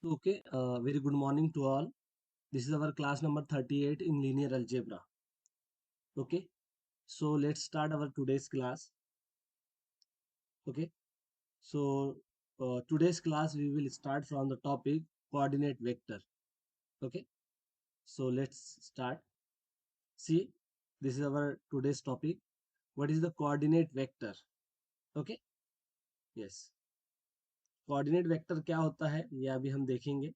Okay, very good morning to all. This is our class number 38 in linear algebra. Okay, so let's start our today's class. Okay, so today's class we will start from the topic coordinate vector. Okay, so let's start. See, this is our today's topic. What is the coordinate vector? Okay, yes. Coordinate vector क्या होता है ये अभी हम देखेंगे.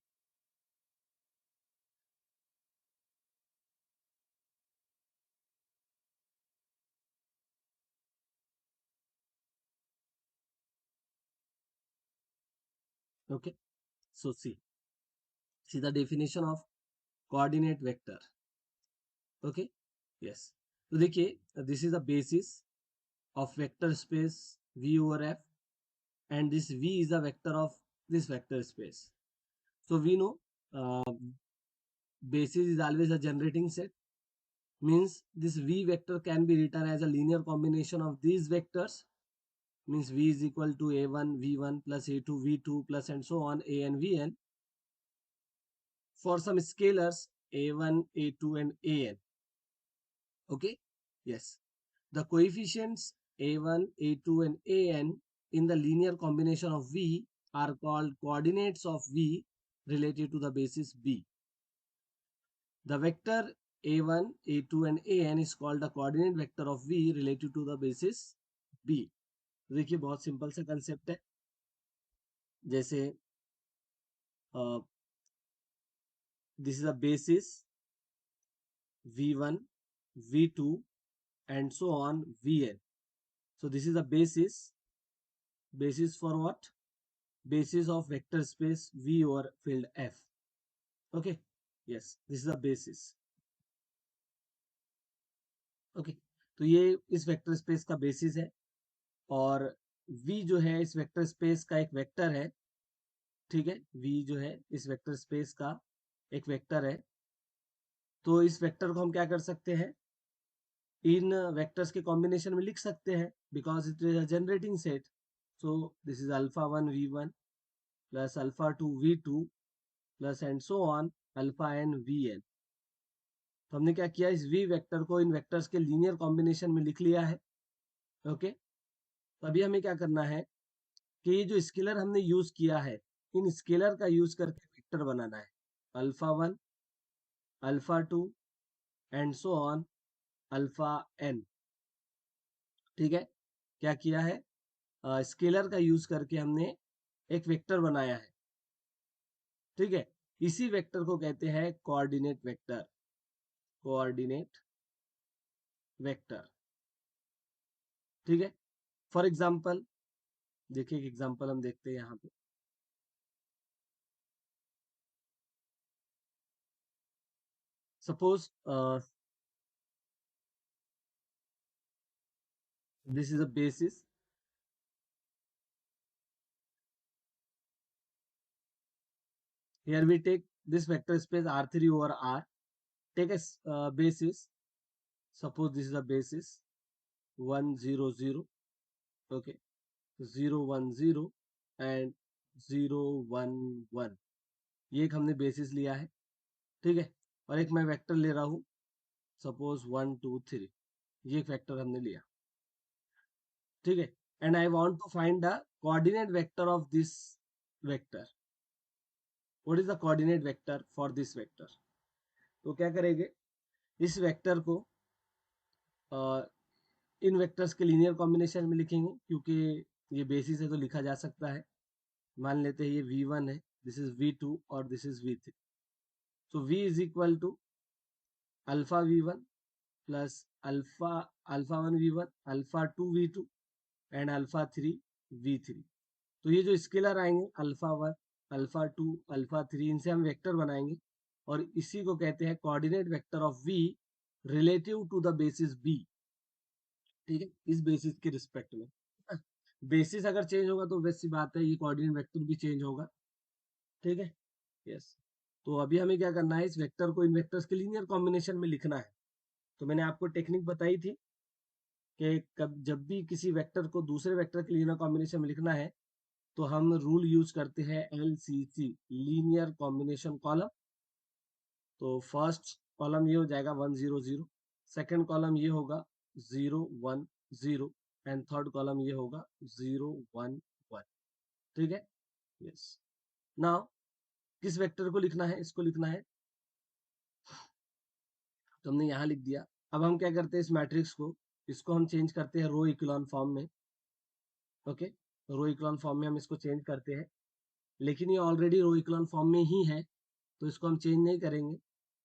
Okay, so see the definition of coordinate vector. Okay, yes. तो देखिए, this is the basis of vector space V over F, and this V is the vector of this vector space. So we know basis is always a generating set, means this V vector can be written as a linear combination of these vectors, means V is equal to A1 V1 plus A2 V2 plus and so on AN Vn for some scalars A1 A2 and AN. Okay, yes. The coefficients a1, a2 and an in the linear combination of V are called coordinates of V related to the basis B. The vector a1, a2 and an is called the coordinate vector of V related to the basis B. देखिए बहुत simple सा concept है. जैसे this is a basis V1, V2 and so on Vn. So this is a basis for what? Basis of vector space V over field F. Okay, yes, this is the basis. Okay, तो ये इस vector space का basis है और V जो है इस vector space का एक वेक्टर है. ठीक है, V जो है इस वेक्टर स्पेस का एक वेक्टर है. तो इस वेक्टर को हम क्या कर सकते हैं, इन वेक्टर्स के कॉम्बिनेशन में लिख सकते हैं because it is a generating set. So this is alpha 1 V1 plus alpha 2 V2 plus and so on alpha n Vn. तो हमने क्या किया, इस V वेक्टर को इन वेक्टर्स के लीनियर कॉम्बिनेशन में लिख लिया है. ओके, तो अभी हमें क्या करना है कि ये जो स्केलर हमने यूज किया है इन स्केलर का यूज करके वेक्टर बनाना है. Alpha 1 alpha 2 and so on alpha n. ठीक है, क्या किया है, स्केलर का यूज करके हमने एक वेक्टर बनाया है. ठीक है, इसी वेक्टर को कहते हैं कोऑर्डिनेट वेक्टर. Coordinate vector. ठीक है, फॉर एग्जांपल देखिए, एक एग्जांपल हम देखते हैं यहाँ पे. Suppose this is a basis. Here we take this vector space R3 over R. Take a basis. Suppose this is a basis 1 0 0. Okay, 0 1 0 and 0 1 1. ये एक हमने बेसिस लिया है. ठीक है, और एक मैं वेक्टर ले रहा हूँ सपोज 1 2 3. ये एक वेक्टर हमने लिया. ठीक है, and I want to find the coordinate vector of this vector. What is the coordinate vector for this vector? तो क्या करेंगे, इस वेक्टर को इन वेक्टर्स के लीनियर कॉम्बिनेशन में लिखेंगे क्योंकि ये बेसिस है तो लिखा जा सकता है. मान लेते हैं ये V1 है, दिस इज V2 और this is V3. So V is equal to alpha V1 plus alpha alpha 1 V1 alpha 2 V2 and alpha 3 V3. तो ये जो स्केलर आएंगे अल्फा 1 अल्फा 2 अल्फा 3, इनसे हम वेक्टर बनाएंगे और इसी को कहते हैं coordinate vector of V relative to the basis B. ठीक है, इस बेसिस के रिस्पेक्ट में. बेसिस अगर चेंज होगा तो वैसी बात है ये कोऑर्डिनेट वेक्टर भी चेंज होगा. ठीक है, यस. तो अभी हमें क्या करना है, इस वेक्टर को इन वेक्टर्स के लीनियर कॉम्बिनेशन में लिखना है. तो मैंने आपको टेक्निक बताई थी कि जब भी किसी वेक्टर को दूसरे वेक्टर के लीनियर कॉम्बिनेशन में लिखना है तो हम रूल यूज करते हैं LCC, लीनियर कॉम्बिनेशन कॉलम। तो फर्स्ट कॉलम ये हो जाएगा 100, सेकंड कॉलम ये होगा 010 एंड थर्ड कॉलम ये होगा 011। ठीक है, यस। नाउ किस वेक्टर को लिखना है, इसको लिखना है, तो हमने यहाँ लिख दिया। अब हम क्या करते हैं, इस मैट्रिक्स को, इसको हम चेंज करते हैं रो इक्लोन फॉर्म में। ओके, रो इक्लोन फॉर्म में हम इसको चेंज करते हैं, लेकिन ये ऑलरेडी रो इक्लोन फॉर्म में ही है, तो इसको हम चेंज नहीं करेंगे,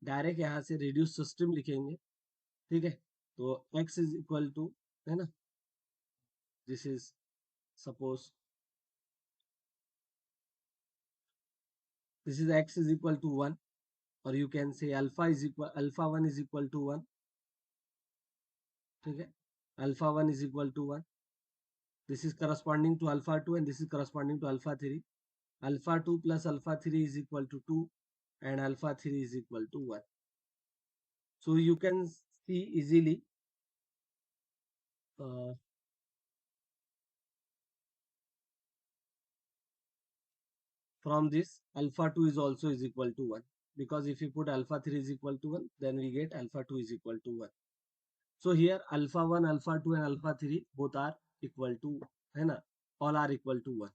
डायरेक्ट यहाँ से रिड्यूस सिस्टम लिखेंगे। ठीक है, तो x इज इक्वल टू, है ना, this is suppose this is x is equal to 1, or you can say alpha 1 is equal to 1। ठीक है, alpha 1 is equal to 1, this is corresponding to alpha 2 and this is corresponding to alpha 3। alpha 2 plus alpha 3 is equal to 2 and alpha 3 is equal to 1। So you can see easily uh, from this alpha 2 is also is equal to 1, because if you put alpha 3 is equal to 1, then we get alpha 2 is equal to 1। So here alpha 1, alpha 2 and alpha 3 both are equal to, है ना, all are equal to 1।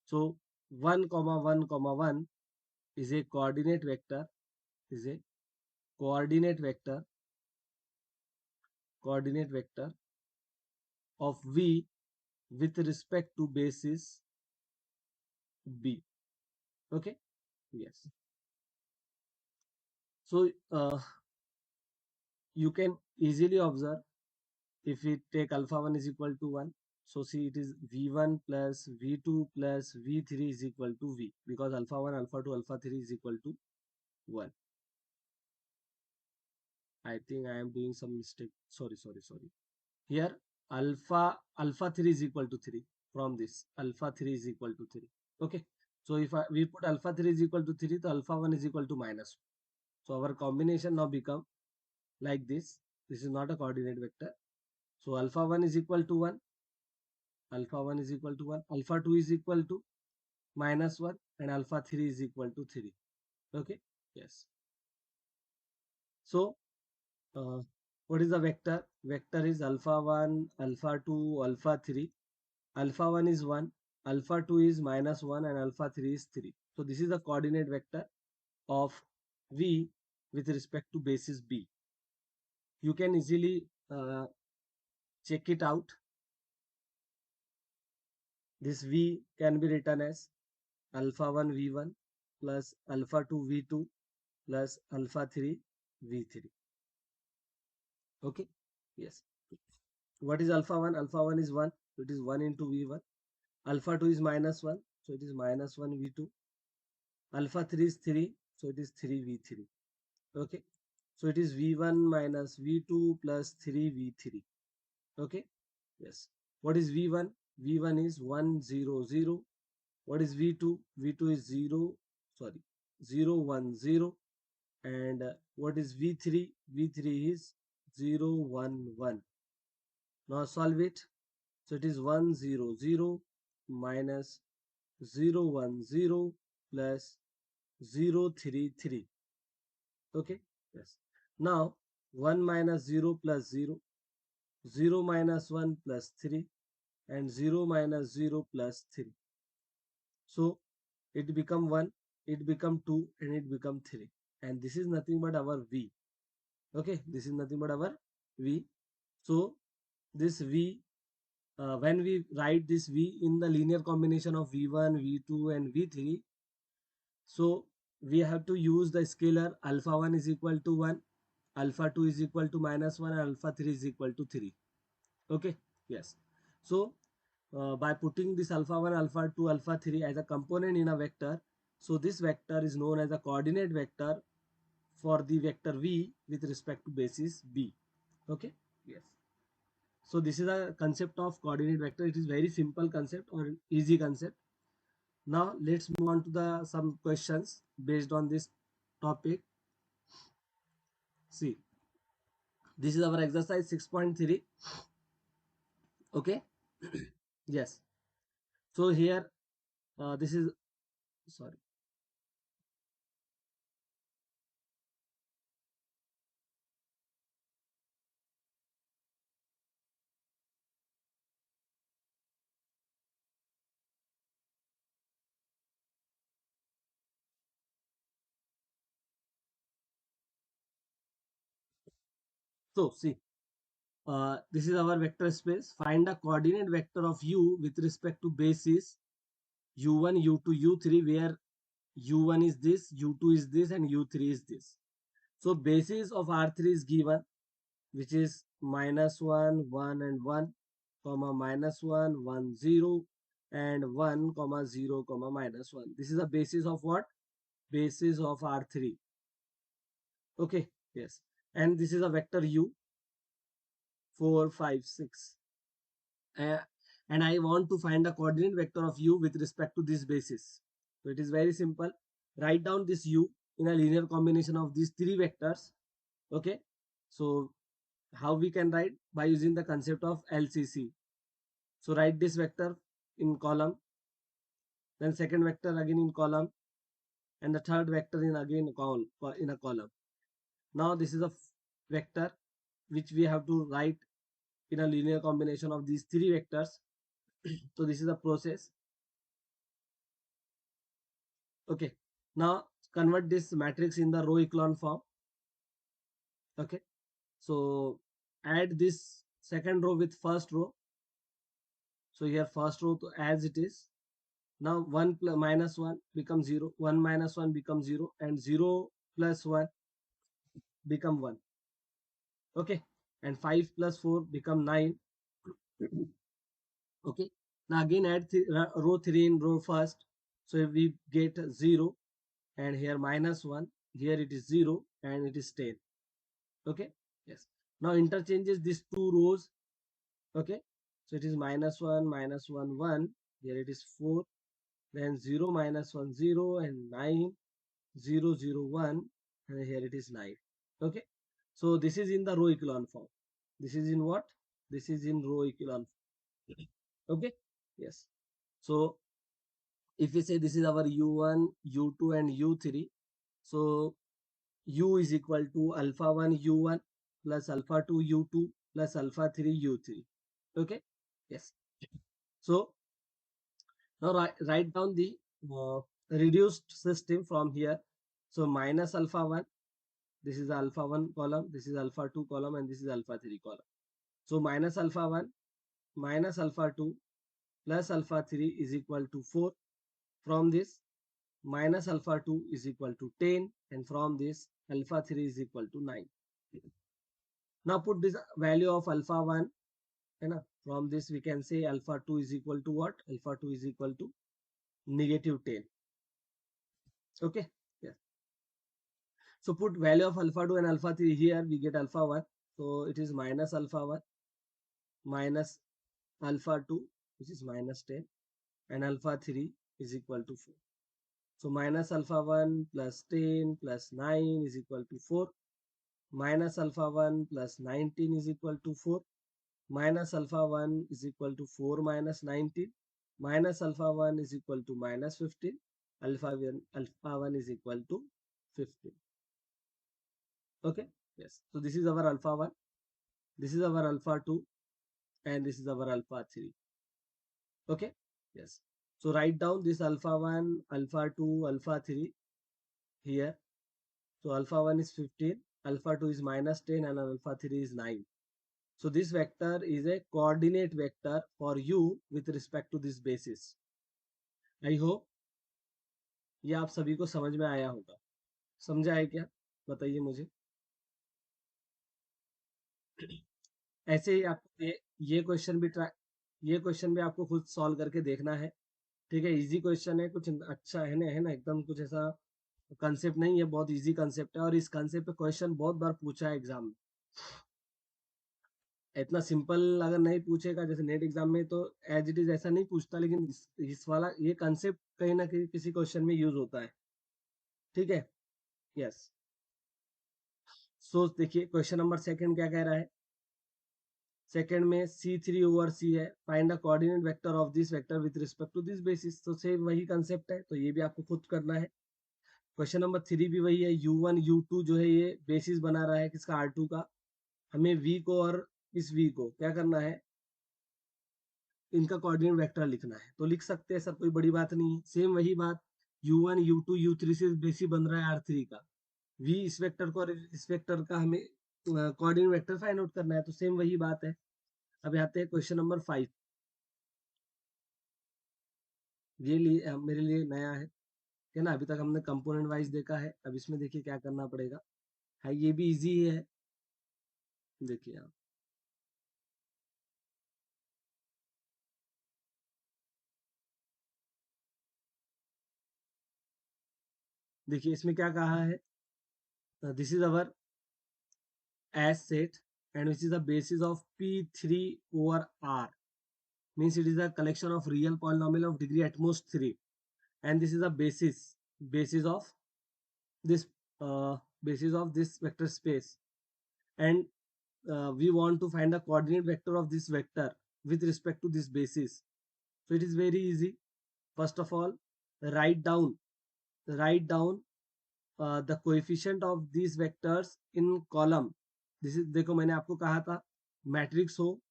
So 1 comma 1 comma 1 is a coordinate vector, is a coordinate vector, coordinate vector of V with respect to basis B। Okay, yes। So you can easily observe, if we take alpha 1 is equal to 1, so see it is V1 plus V2 plus V3 is equal to V, because alpha 1, alpha 2, alpha 3 is equal to 1। I think I am doing some mistake, sorry, here alpha 3 is equal to 3, from this alpha 3 is equal to 3। Okay, so if we put alpha 3 is equal to 3, so alpha 1 is equal to -1, so our combination now become like this is not a coordinate vector। So alpha 1 is equal to 1, alpha 1 is equal to 1, alpha 2 is equal to -1 and alpha 3 is equal to 3। Okay, yes। So what is the vector? Vector is alpha 1, alpha 2, alpha 3। Alpha 1 is 1, alpha 2 is -1 and alpha 3 is 3। So this is the coordinate vector of V with respect to basis B। You can easily check it out. This V can be written as alpha 1 V1 plus alpha 2 V2 plus alpha 3 V3। Okay, yes। What is alpha 1? Alpha 1 is 1, so it is 1 into V1. Alpha 2 is -1, so it is -1 V2. Alpha 3 is 3, so it is 3 V3। Okay, so it is V1 minus V2 plus 3 V3। Okay, yes। What is V1? V1 is 1 0 0। What is V2? V2 is 0, sorry, 0 1 0। And what is V3? V3 is 0 1 1। Now solve it. So it is 1 0 0 minus 0 1 0 plus 0 3 3। Okay, yes। Now 1 minus 0 plus 0, 0 minus 1 plus 3 and 0 minus 0 plus 3। So it become 1, it become 2 and it become 3, and this is nothing but our V। Okay, this is nothing but our V। So this V, when we write this V in the linear combination of V1, V2 and V3, so we have to use the scalar alpha 1 is equal to 1, alpha 2 is equal to -1 and alpha 3 is equal to 3। Okay, yes। So by putting this alpha 1, alpha 2, alpha 3 as a component in a vector, so this vector is known as a coordinate vector for the vector V with respect to basis B। Okay, yes। So this is a concept of coordinate vector. It is very simple concept or easy concept। Now let's move on to the some questions based on this topic. See, this is our exercise 6.3। Okay, yes। So here this is, sorry. So see, this is our vector space. Find the coordinate vector of u with respect to basis u1, u2, u3, where u1 is this, u2 is this, and u3 is this. So basis of R3 is given, which is -1, 1, and 1, comma -1, 1, 0, and 1, comma 0, comma -1. This is the basis of what? Basis of R3. Okay, yes. And this is a vector u, 4, 5, 6. Uh, and I want to find the coordinate vector of u with respect to this basis. So it is very simple. Write down this u in a linear combination of these three vectors. Okay. So how we can write? By using the concept of LCC. So write this vector in column, then second vector again in column, and the third vector in again in a column. Now this is a vector which we have to write in a linear combination of these three vectors. So this is the process. Okay. Now convert this matrix in the row echelon form. Okay. So add this second row with first row. So here first row to as it is. Now 1 minus 1 becomes 0, 1 minus 1 becomes 0, and 0 plus 1 become 1. Okay. And 5 plus 4 become 9. Okay. Now again add row 3 in row first. So we get 0, and here minus 1. Here it is 0, and it is 10. Okay. Yes. Now interchanges these two rows. Okay. So it is -1, -1, 1. Here it is 4. Then 0, -1, 0, and 9, 0, 0, 1. And here it is 9. Okay. So this is in the row echelon form. This is in what? This is in row echelon form. Okay. Yes. So if we say this is our u1, u2, and u3, so u is equal to alpha 1 u1 plus alpha 2 u2 plus alpha 3 u3. Okay. Yes. So now write down the reduced system from here. So minus alpha 1, this is alpha 1 column, this is alpha 2 column, and this is alpha 3 column. So minus alpha 1 minus alpha 2 plus alpha 3 is equal to 4. From this, minus alpha 2 is equal to 10, and from this alpha 3 is equal to 9. Now put this value of alpha 1, and from this we can say alpha 2 is equal to what? Alpha 2 is equal to -10. Okay. Yes. So put value of alpha 2 and alpha 3 here, we get alpha 1. So it is minus alpha 1 minus alpha 2, which is -10, and alpha 3 is equal to 4. So minus alpha 1 plus 10 plus 9 is equal to 4. Minus alpha 1 plus 19 is equal to 4. Minus alpha 1 is equal to 4 minus 19. Minus alpha 1 is equal to -15. Alpha 1 is equal to 15. Okay. Yes. So this is our alpha 1. This is our alpha 2. And this is our alpha 3. Okay. Yes. So write down this alpha 1, alpha 2, alpha 3 here. So alpha 1 is 15, alpha 2 is -10, and alpha 3 is 9. So this vector is a coordinate vector for u with respect to this basis. I hope ये आप सभी को समझ में आया होगा. समझा है क्या? बताइए मुझे. ऐसे ही आपको ये क्वेश्चन भी ये क्वेश्चन भी आपको खुद सॉल्व करके देखना है. ठीक है. इजी क्वेश्चन है, कुछ अच्छा है ना, एकदम कुछ ऐसा कंसेप्ट नहीं है, बहुत इजी कंसेप्ट है, और इस कंसेप्ट पे क्वेश्चन बहुत बार पूछा है एग्जाम में. इतना सिंपल अगर नहीं पूछेगा जैसे नेट एग्जाम में, तो एज इट इज ऐसा नहीं पूछता, लेकिन इस वाला ये कंसेप्ट कहीं ना कहीं किसी क्वेश्चन में यूज होता है. ठीक है. यस. सो देखिए क्वेश्चन नंबर सेकंड क्या कह रहा है. सेकंड में C3/C है, find the coordinate vector of this vector with respect to this basis. तो सेम वही कंसेप्ट है, तो ये भी आपको खुद करना है। क्वेश्चन नंबर 3 भी वही है, U1 U2 जो है ये बेसिस बना रहा है किसका, R2 का। हमें V को और इस V को क्या करना है, इनका कोऑर्डिनेट वेक्टर लिखना है। तो लिख सकते हैं सर, कोई बड़ी बात नहीं है। सेम वही बात, U1 U2 U3 से बेसिस बन रहा है R3 का। V इस वेक्टर को और इस वेक्टर का हमें कोऑर्डिनेट वेक्टर फाइंड आउट करना है, तो सेम वही बात है। अब आते हैं क्वेश्चन नंबर 5। ये मेरे लिए नया है ना, अभी तक हमने कंपोनेंट वाइज देखा है। अब इसमें देखिए क्या करना पड़ेगा। है ये भी इजी है, देखिए आप। देखिए इसमें क्या कहा है, this is our S set and which is the basis of P3/R, means it is a collection of real polynomial of degree at most 3, and this is a basis of this uh, basis of this vector space, and we want to find the coordinate vector of this vector with respect to this basis. So it is very easy. First of all, write down the coefficient of these vectors in column. This is, देखो मैंने आपको कहा था matrix हो,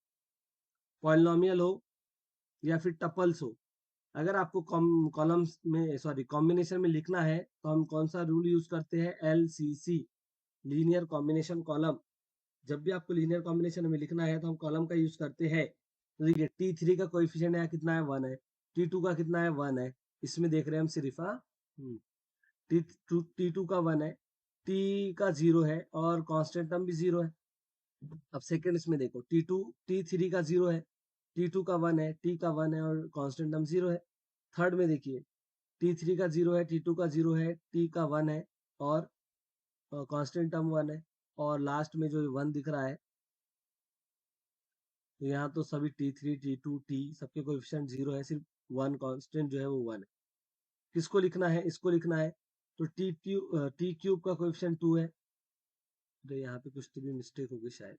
polynomial हो, या फिर tuples हो, अगर आपको कॉलम्स में सॉरी कॉम्बिनेशन में लिखना है तो हम कौन सा रूल यूज करते हैं, LCC, लीनियर कॉम्बिनेशन कॉलम। जब भी आपको लीनियर कॉम्बिनेशन में लिखना है तो हम कॉलम का यूज करते हैं। तो देखिए T3 का कोएफिशिएंट है कितना है, 1 है। T2 का कितना है, 1 है। इसमें देख रहे हैं हम सिर्फ T2 का 1 है, T का 0 है और कांस्टेंट टर्म भी 0 है। अब सेकंड इसमें देखो, T3 का 0 है, T2 का 1 है, T का 1 है और कांस्टेंट टर्म 0 है। थर्ड में देखिए T3 का 0 है, T2 का 0 है, T का 1 है और कांस्टेंट टर्म 1 है। और लास्ट में जो 1 दिख रहा है, तो यहाँ तो सभी T3 T2 T सबके कोएफिशिएंट 0 है, सिर्फ 1 कांस्टेंट जो है वो 1 है। किसको लिखना है, इसको लिखना है। तो T क्यूब का कोएफिशिएंट 2 है। तो यहाँ पे कुछ तो भी मिस्टेक होगी शायद,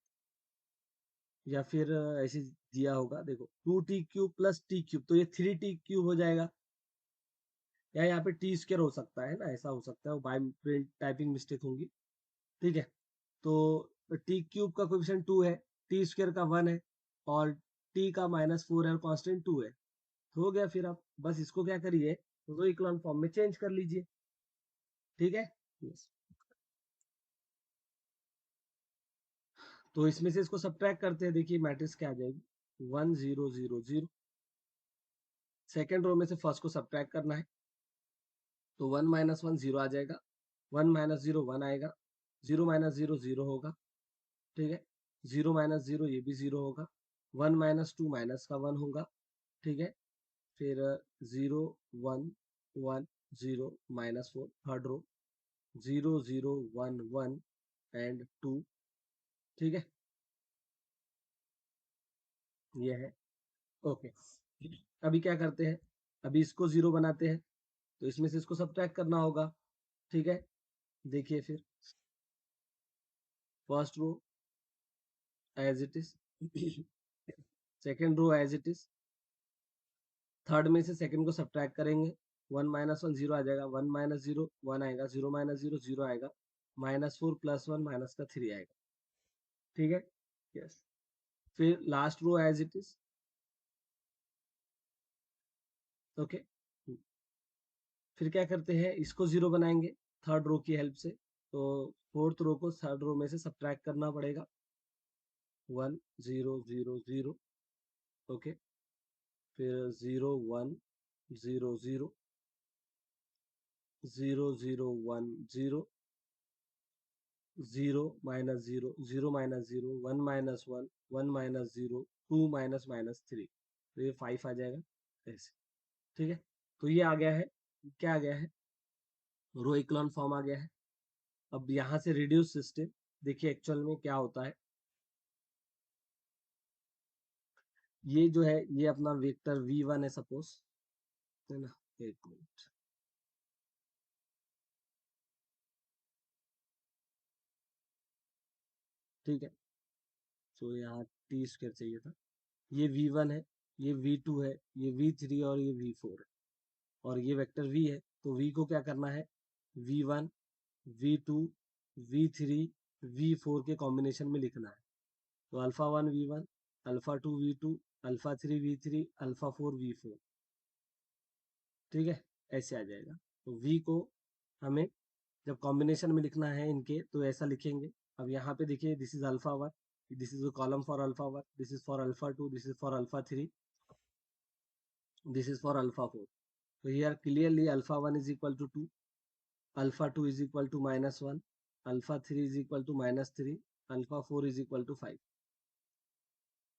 या फिर ऐसे दिया होगा, देखो 2T³ प्लस T³ तो ये 3T³ हो जाएगा, या यहाँ पे T² हो सकता है ना, ऐसा हो सकता है, वो बाय प्रिंट टाइपिंग मिस्टेक होंगी। ठीक है, तो T³ का कोएफिशिएंट 2 है, T² का 1 है और T का -4 है और कांस्टेंट 2 है। हो गया, फिर आप बस इसको क्या करिए, तो इक्वेशन फॉर्म में चेंज कर लीजिए। ठीक है, yes. तो इसमें से इसको सब्ट्रैक्ट करते हैं, देखिए मैट्रिक्स क्या आ जाएगी, 1 0 0 0। सेकेंड रो में से फर्स्ट को सब्ट्रैक्ट करना है, तो 1 - 1 0 आ जाएगा, 1 - 0 1 आएगा, 0 - 0 0 होगा। ठीक है, 0 - 0 ये भी 0 होगा, 1 - 2 माइनस का 1 होगा। ठीक है, फिर 0 1 1 0 -4 थर्ड रो, 0 0 1 1 एंड 2। ठीक है, ये है। ओके, अभी क्या करते हैं, अभी इसको 0 बनाते हैं, तो इसमें से इसको सब्ट्रैक्ट करना होगा। ठीक है, देखिए फिर first row as it is, second row as it is, third में से सेकेंड को सब्ट्रैक्ट करेंगे, 1 - 1 0 आ जाएगा, 1 - 0 1 आएगा, 0 - 0 0 आएगा, -4 + 1 माइनस का 3 आएगा। ठीक है, यस। फिर last row as it is. Okay, फिर क्या करते हैं, इसको 0 बनाएंगे थर्ड रो की हेल्प से, तो फोर्थ रो को थर्ड रो में से सब्ट्रैक्ट करना पड़ेगा, 1 0 0 0। ओके, फिर 0 1 0 0 0 0 1 0 0 -0 0 -0 1 -1 1 -0 2 -3, तो ये 5 आ जाएगा ऐसे। ठीक है, तो ये आ गया है, क्या आ गया है, रो इक्लॉन फॉर्म आ गया है। अब यहाँ से रिड्यूस सिस्टम, देखिए एक्चुअल में क्या होता है, ये जो है ये अपना वेक्टर V1 है सपोज, है ना। एक मिनट, ठीक है, तो यहाँ टी स्क्वायर चाहिए था। ये v1 है, ये v2 है, ये v3 और ये v4 है, और ये वेक्टर v है। तो v को क्या करना है, v1 v2 v3 v4 के कॉम्बिनेशन में लिखना है। तो alpha 1 v1, alpha 2 v2, alpha 3 v3, alpha 4 v4, ठीक है, ऐसे आ जाएगा। तो v को हमें जब कॉम्बिनेशन में लिखना है इनके तो ऐसा लिखेंगे। अब यहाँ पे देखिए, this is alpha 1, this is column for alpha 1, this is for alpha 2, this is for alpha 3, this is for alpha 4। तो here clearly alpha 1 is equal to 2, alpha 2 is equal to -1, alpha 3 is equal to -3, alpha 4 is equal to 5.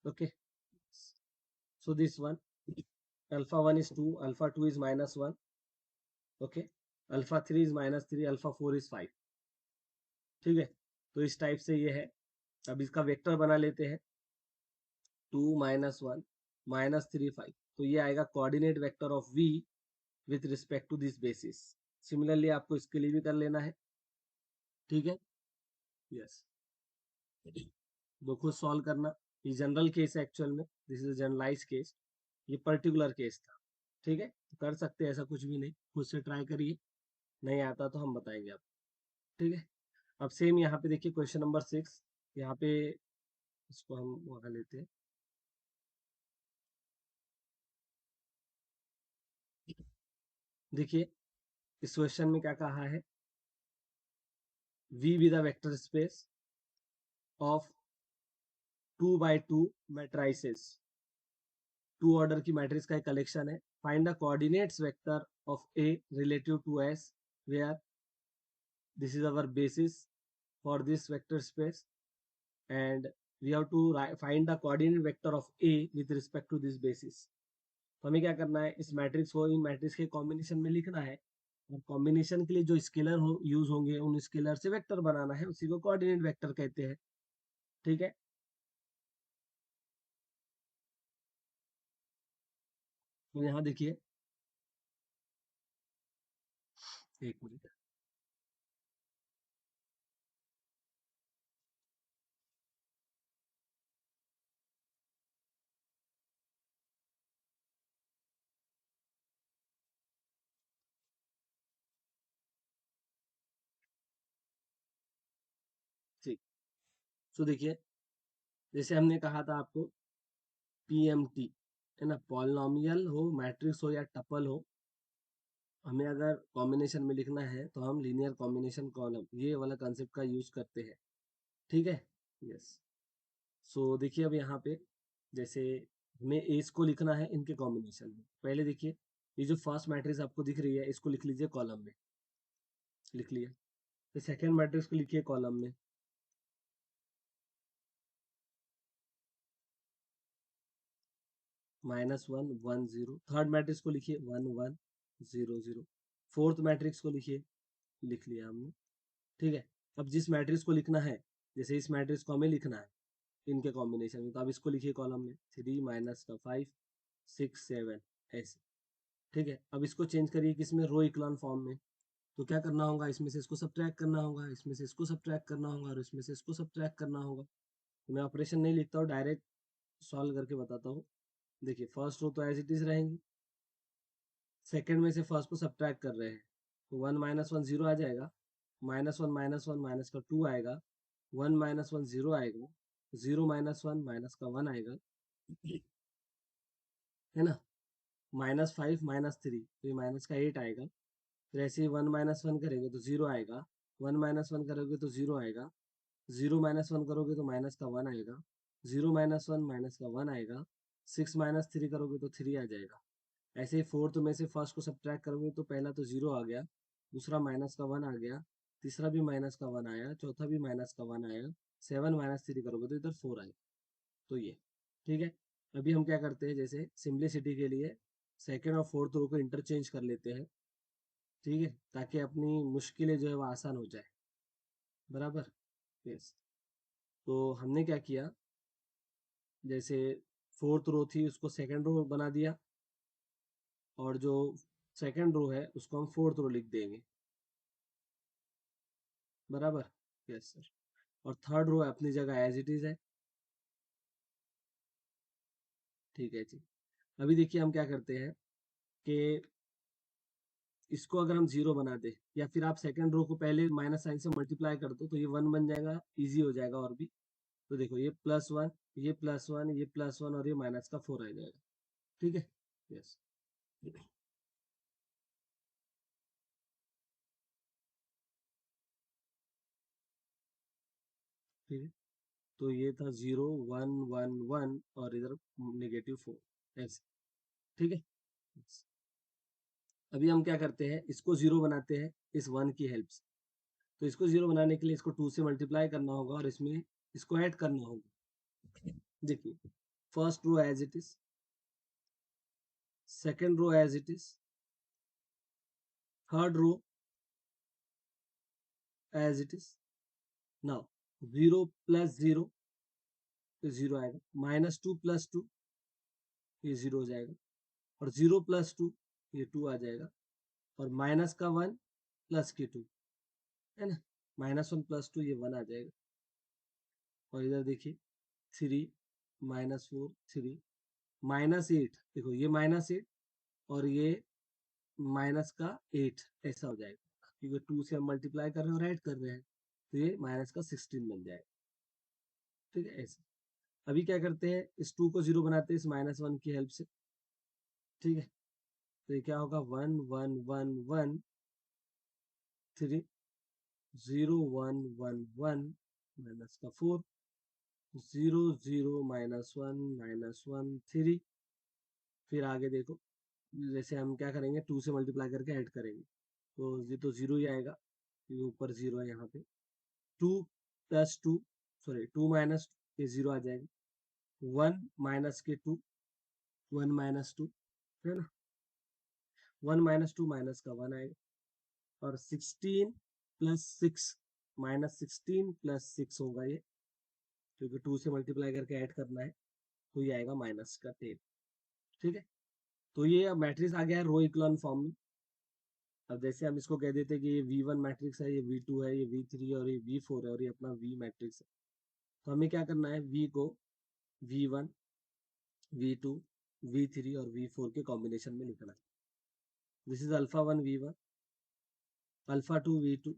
Okay, so this one, alpha 1 is 2, alpha 2 is -1, okay, alpha 3 is -3, alpha 4 is 5, ठीक है। तो इस type से ये है। अब इसका vector बना लेते हैं, 2 -1 -3 5। तो ये आएगा coordinate vector of v with respect to this basis. Similarly आपको इसके लिए भी कर लेना है, ठीक है। यस, दो खुद सॉल्व करना। ये जनरल केस है एक्चुअल में, दिस इज जनरलाइज केस, ये पर्टिकुलर केस था, ठीक है। तो कर सकते हैं, ऐसा कुछ भी नहीं, खुद से ट्राई करिए, नहीं आता तो हम बताएंगे आपको, ठीक है। अब सेम यहाँ पे देखिए क्वेश्चन नंबर 6, यहाँ पे इसको हम वहां लेते हैं। देखिए इस क्वेश्चन में क्या कहा है, V be the vector space of 2 by 2 matrices, 2 order की मैट्रिक्स का एक कलेक्शन है। Find the coordinates vector of A relative to S where this is our basis for this vector space, and we have to find the coordinate vector of A with respect to this basis। तो हमें क्या करना है, इस matrix को इन matrix के combination में लिखना है, और कॉम्बिनेशन के लिए जो स्केलर यूज होंगे उन स्केलर से वेक्टर बनाना है, उसी को कोऑर्डिनेट वेक्टर कहते हैं, ठीक है। तो यहाँ देखिए, एक मिनट, ठीक। तो देखिए, जैसे हमने कहा था आपको, पीएमटी है ना, पॉलिनोमियल हो, मैट्रिक्स हो या टपल हो, हमें अगर कॉम्बिनेशन में लिखना है तो हम लीनियर कॉम्बिनेशन कॉलम ये वाला कंसेप्ट का यूज करते हैं, ठीक है। यस, सो देखिए अब यहाँ पे जैसे हमें एज को लिखना है इनके कॉम्बिनेशन में। पहले देखिए, ये जो फर्स्ट मैट्रिक्स आपको दिख रही है इसको लिख लीजिए कॉलम में, लिख लिया। फिर सेकेंड मैट्रिक्स को लिखिए कॉलम में, -1 1 0। थर्ड मैट्रिक्स को लिखिए 1 1 0 0। फोर्थ मैट्रिक्स को लिखिए, लिख लिया हमने, ठीक है। अब जिस मैट्रिक्स को लिखना है, जैसे इस मैट्रिक्स को हमें लिखना है इनके कॉम्बिनेशन में, तो अब इसको लिखिए कॉलम में, 3 - 5 6 7 ऐसे, ठीक है। अब इसको चेंज करिए किसमें, रो इक्लॉन फॉर्म में। तो क्या करना होगा, इसमें से इसको सब्ट्रैक्ट करना होगा, इसमें से इसको सब्ट्रैक्ट करना होगा, और इसमें से इसको सब्ट्रैक्ट करना होगा। तो मैं ऑपरेशन नहीं लिखता हूँ, डायरेक्ट सॉल्व करके बताता हूँ। देखिए फर्स्ट रो तो एज इट इज रहेंगी, सेकंड में से फर्स्ट को सब्ट्रैक्ट कर रहे हैं, तो 1 -1 0 आ जाएगा, -1 -1 माइनस का 2 आएगा, 1 -1 0 आएगा, 0 -1 माइनस का 1 आएगा, है ना। -5 -3 तो ये माइनस का 8 आएगा। फिर ऐसे ही 1 -1 करेंगे तो 0 आएगा, 1 -1 करोगे तो 0 आएगा, 0 -1 करोगे तो माइनस का 1 आएगा, 0 -1 माइनस का 1 आएगा, 6 -3 करोगे तो 3 आ जाएगा। ऐसे ही फोर्थ में से फर्स्ट को सब्ट्रैक्ट करोगे तो पहला तो 0 आ गया, दूसरा माइनस का 1 आ गया, तीसरा भी माइनस का 1 आया, चौथा भी माइनस का 1 आया, 7 -3 करोगे तो इधर 4 आएगा। तो ये ठीक है। अभी हम क्या करते हैं, जैसे सिंपलिसिटी के लिए सेकेंड और फोर्थ रो को इंटरचेंज कर लेते हैं, ठीक है, ताकि अपनी मुश्किलें जो है वो आसान हो जाए, बराबर। यस, तो हमने क्या किया, जैसे फोर्थ रो थी उसको सेकंड रो बना दिया, और जो सेकंड रो है उसको हम फोर्थ रो लिख देंगे, बराबर। Yes sir. और थर्ड रो अपनी जगह एज इट इज है, ठीक है जी। अभी देखिए हम क्या करते हैं कि इसको अगर हम जीरो बना दे या फिर आप सेकंड रो को पहले माइनस साइन से मल्टीप्लाई कर दो तो ये वन बन जाएगा, इजी हो जाएगा और भी। तो देखो ये प्लस वन, ये प्लस वन, ये प्लस वन और ये माइनस का फोर आ जाएगा। ठीक है, यस। ठीक है, तो ये था जीरो वन वन वन और इधर नेगेटिव फोर ऐसे। ठीक है, yes। अभी हम क्या करते हैं, इसको जीरो बनाते हैं इस वन की हेल्प से। तो इसको जीरो बनाने के लिए इसको टू से मल्टीप्लाई करना होगा और इसमें इसको ऐड करना होगा। देखिए, first row as it is, second row as it is, third row as it is. Now zero plus zero, तो जीरो आएगा, माइनस टू प्लस टू, ये जीरो हो जाएगा, और जीरो प्लस टू, ये टू आ जाएगा, और माइनस का वन प्लस के टू, है ना, माइनस वन प्लस टू, ये वन आ जाएगा। और इधर देखिए three minus four three, minus eight, देखो ये माइनस एट और ये माइनस का एट, ऐसा हो जाएगा क्योंकि टू से हम मल्टीप्लाई कर रहे हैं और ऐड कर रहे हैं, तो ये माइनस का 16 बन जाएगा। ठीक है, ऐसे। अभी क्या करते हैं, इस टू को जीरो बनाते हैं इस माइनस वन की हेल्प से। ठीक है, तो ये क्या होगा, one one one one three, zero one one one minus का four, zero zero minus one three. फिर आगे देखो, जैसे हम क्या करेंगे, टू से मल्टीप्लाई करके ऐड करेंगे, तो ये तो जीरो ही आएगा, ये ऊपर जीरो है यहाँ पे। Two plus two, sorry two minus, ये जीरो आ जाएगा, वन माइनस के टू, वन माइनस टू, है ना, वन माइनस टू माइनस का वन आएगा, और sixteen plus six, minus sixteen plus six होगा ये, क्योंकि टू से मल्टीप्लाई करके ऐड करना है, तो ये आएगा माइनस का टेन। ठीक है, तो ये अब मैट्रिक्स आ गया है रो इक्लोन फॉर्म में। अब जैसे हम इसको कह देते हैं कि ये V1 मैट्रिक्स है, ये V2 है, ये V3 और ये V4 है और ये अपना V मैट्रिक्स है। तो हमें क्या करना है, V को V1, V2, V3 और V4 के कॉम्बिनेशन में लिखना है। This is alpha one V1, alpha two V2,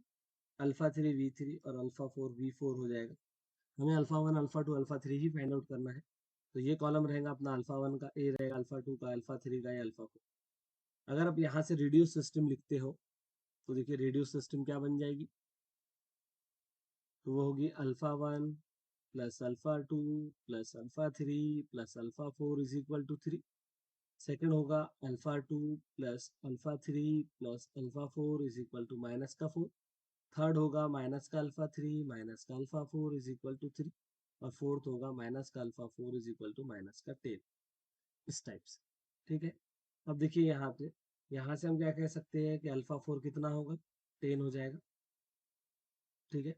alpha three V3 और अल्फा फोर V4 हो जाएगा। हमें alpha one, alpha two, alpha three ही फाइंड आउट करना है। तो ये कॉलम रहेगा अपना अल्फा वन का, ए रहेगा अल्फा टू का, अल्फा थ्री का या अल्फा फोर। अगर आप यहाँ से रिड्यूस सिस्टम लिखते हो तो देखिए रिड्यूस सिस्टम क्या बन जाएगी, तो वो होगी alpha one plus alpha two plus alpha three plus alpha four is equal to three. Second होगा alpha two plus alpha three plus alpha four is equal to minus का फोर। थर्ड होगा minus का alpha three minus का alpha four is equal to three. और fourth होगा minus का alpha four is equal to minus का ten, इस type से। ठीक है, अब देखिए यहाँ पे, यहाँ से हम क्या कह सकते हैं कि अल्फा फोर कितना होगा, टेन हो जाएगा। ठीक है,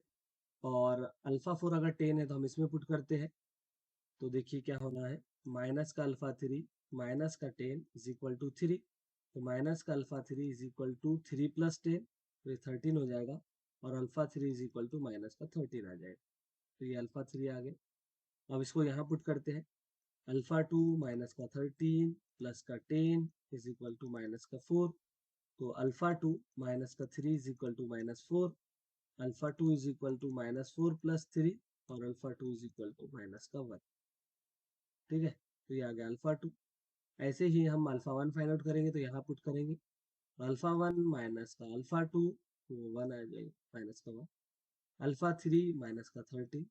और अल्फा फोर अगर टेन है तो हम इसमें पुट करते हैं, तो देखिए क्या होना है, माइनस का अल्फा थ्री माइनस का ten is equal to three. तो माइनस का alpha three is equal to three plus ten, तो ये 13 हो जाएगा, और alpha three is equal to minus का 13 आ जाएगा। तो ये अल्फा थ्री आ गया। अब इसको यहाँ पुट करते हैं, अल्फा टू माइनस का 13 प्लस का 10 इज इक्वल टू माइनस का 4। तो अल्फा टू माइनस का 3 is equal to minus 4, alpha two is equal to minus 4 plus 3, और alpha two is equal to minus का 1। ठीक है, तो ये आ गया अल्फा टू। ऐसे ही हम अल्फा वन फाइंड आउट करेंगे, तो यहाँ पुट करेंगे अल्फा वन माइनस का अल्फा टू, तो वन आ जाएगा माइनस का वन, अल्फा थ्री माइनस का 13,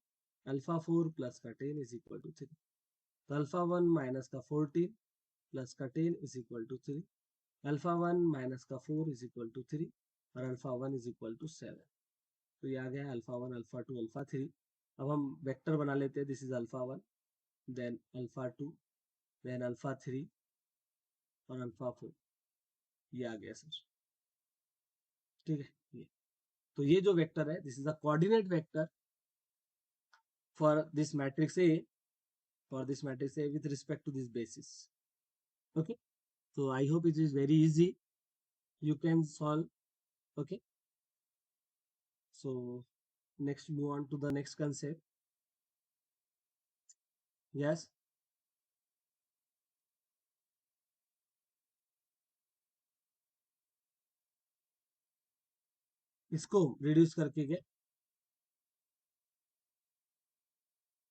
अल्फा फोर प्लस का 10 इज इक्वल टू थ्री। तो अल्फा वन माइनस का 14 प्लस का 10 is equal to three, alpha one minus का 4 इज इक्वल टू थ्री, और alpha one is equal to 7। तो ये आ गया alpha one, alpha two, alpha three. अब हम वेक्टर बना लेते हैं, this is alpha one, then alpha two, then alpha three और अल्फा फोर, ये आ गया सर। ठीक है, ये तो ये जो वेक्टर है, this is a coordinate vector for this matrix A, for this matrix A with respect to this basis. Okay, so I hope it is very easy, you can solve. Okay, so next move on to the next concept. Yes, इसको reduce करके क्या?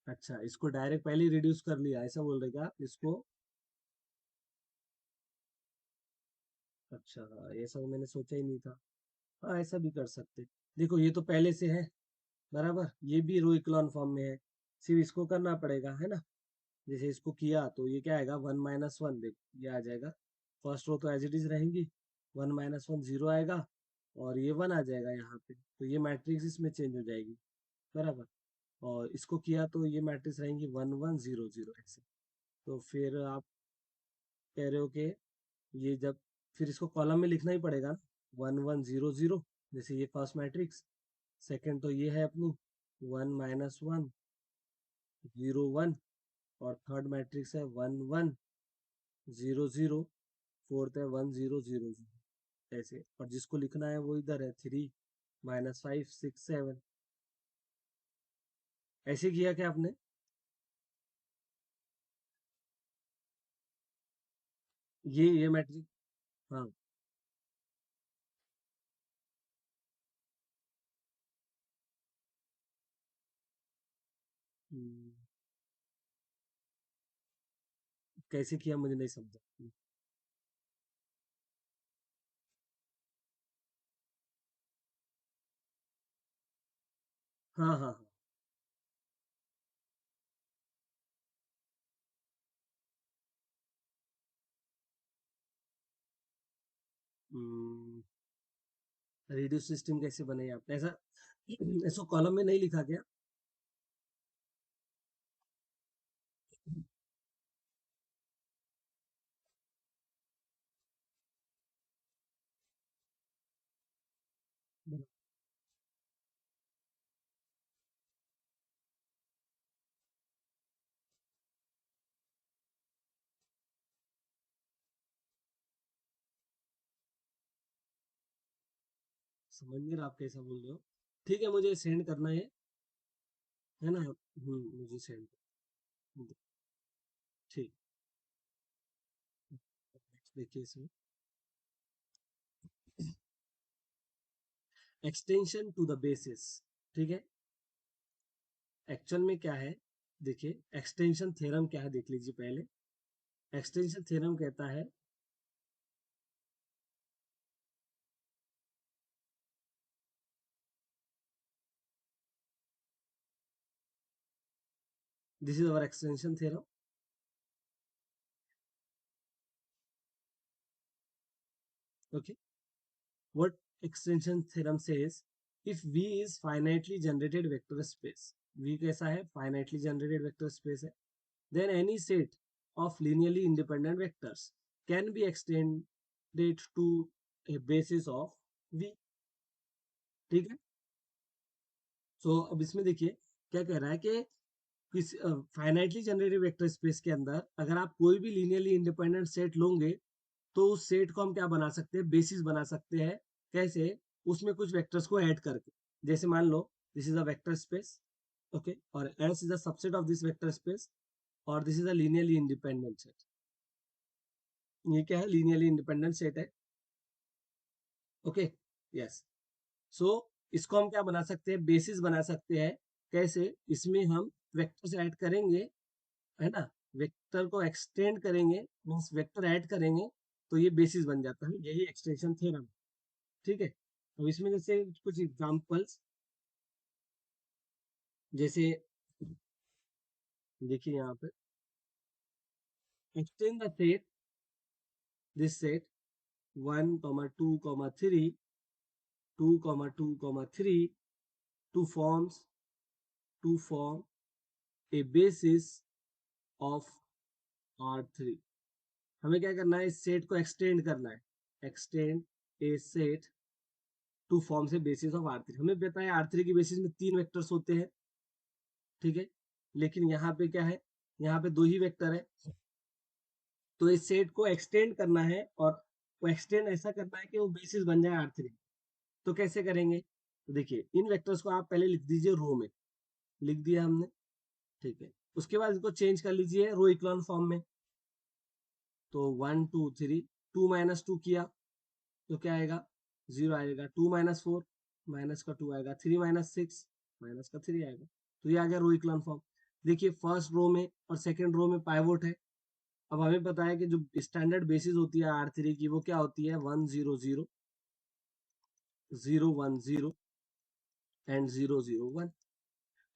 अच्छा, इसको direct पहले ही reduce कर लिया, ऐसा बोल रहे क्या आप इसको? अच्छा, ऐसा तो मैंने सोचा ही नहीं था। हाँ, ऐसा भी कर सकते। देखो ये तो पहले से है, बराबर, ये भी रो इक्लॉन फॉर्म में है, सिर्फ इसको करना पड़ेगा, है ना? जैसे इसको किया तो ये क्या आएगा, 1 - 1, देख ये आ जाएगा। फर्स्ट रो तो एज इट इज रहेंगी, 1 - 1 0 आएगा, और ये 1 आ जाएगा यहाँ पे, तो ये मैट्रिक्स इसमें चेंज हो जाएगी, बराबर। और इसको किया तो ये मैट्रिक्स रहेंगी 1 1 0 0 ऐसे। तो फिर आप कह रहे हो कि ये जब, फिर इसको कॉलम में लिखना ही पड़ेगा, 1 1 0 0, जैसे ये फर्स्ट मैट्रिक्स। सेकंड तो ये है अपनी 1 - 1 0 1, और थर्ड मैट्रिक्स है 1 1 0 0, फोर्थ है 1 0 0 0, ऐसे। और जिसको लिखना है वो इधर है 3 - 5 6 7, ऐसे किया क्या आपने? ये मैट्रिक्स। हाँ। हम्म, कैसे किया मुझे नहीं समझा। हाँ हाँ हाँ। रेडियो सिस्टम कैसे बनाई आपने ऐसा? इसको कॉलम में नहीं लिखा क्या? समझ नहीं रहा आप कैसा बोल रहे हो। ठीक है, मुझे सेंड करना है ना? मुझे सेंड। ठीक। देखिए इसमें एक्सटेंशन टू द बेसिस, ठीक है। एक्चुअल में क्या है, देखिए एक्सटेंशन थ्योरम क्या है देख लीजिए पहले। एक्सटेंशन थ्योरम कहता है, this is our extension theorem. Okay, what extension theorem says, if V is finitely generated vector space, V कैसा है, फाइनाइटली जनरेटेड वेक्टर स्पेस है, then any set of linearly independent vectors can be extended to a basis of V, ठीक है। सो अब इसमें देखिए क्या कह रहा है कि किस फाइनाइटली जनरेटेड वेक्टर स्पेस के अंदर अगर आप कोई भी लीनियरली इंडिपेंडेंट सेट लोगे, तो उस सेट को हम क्या बना सकते हैं, बेसिस बना सकते हैं। कैसे? उसमें कुछ वेक्टर्स को ऐड करके, जैसे मान लो this is a vector space, okay, और S is a subset of this vector space, और this is a linearly independent set. ये क्या है, लीनियरली इंडिपेंडेंट सेट है, ओके, यस। सो इसको हम क्या बना सकते हैं, बेसिस बना सकते हैं। कैसे? इसमें हम वेक्टर्स ऐड करेंगे, है ना, वेक्टर को एक्सटेंड करेंगे, मीन्स वेक्टर ऐड करेंगे, तो ये बेसिस बन जाता है, यही एक्सटेंशन थ्योरम, ठीक है। अब इसमें जैसे कुछ एग्जांपल्स, जैसे देखिए यहाँ पे, extend the set, this set 1 2 3, 2 2 3, to forms, to form a basis of R3। हमें क्या करना है, इस सेट को एक्सटेंड करना है, extend a set to form से बेसिस ऑफ R3। हमें पता है R3 की बेसिस में 3 वेक्टर्स होते हैं, ठीक है। लेकिन यहाँ पे क्या है, यहाँ पे 2 ही वेक्टर है, तो इस सेट को एक्सटेंड करना है, और वो एक्सटेंड ऐसा करना है कि वो बेसिस बन जाए R3। तो कैसे करेंगे? तो देखिए इन वेक्टर्स को आप पहले लिख दीजिए रो में, लिख दिया हमने, ठीक है। उसके बाद इसको चेंज कर लीजिए रो इक्लॉन फॉर्म में, तो 1 2 3, 2 - 2 किया तो क्या आएगा, 0 आएगा, 2 - 4, माइनस का 2 आएगा, 3 माइनस 6 माइनस का 3 आएगा। तो ये आ गया रो इक्लोन फॉर्म। देखिए फर्स्ट रो में और सेकंड रो में पाइवोट है। अब हमें पता है कि जो स्टैंडर्ड बेसिस होती है R3 की वो क्या होती है, 1 0 0 0 1 0 एंड 0 0 1।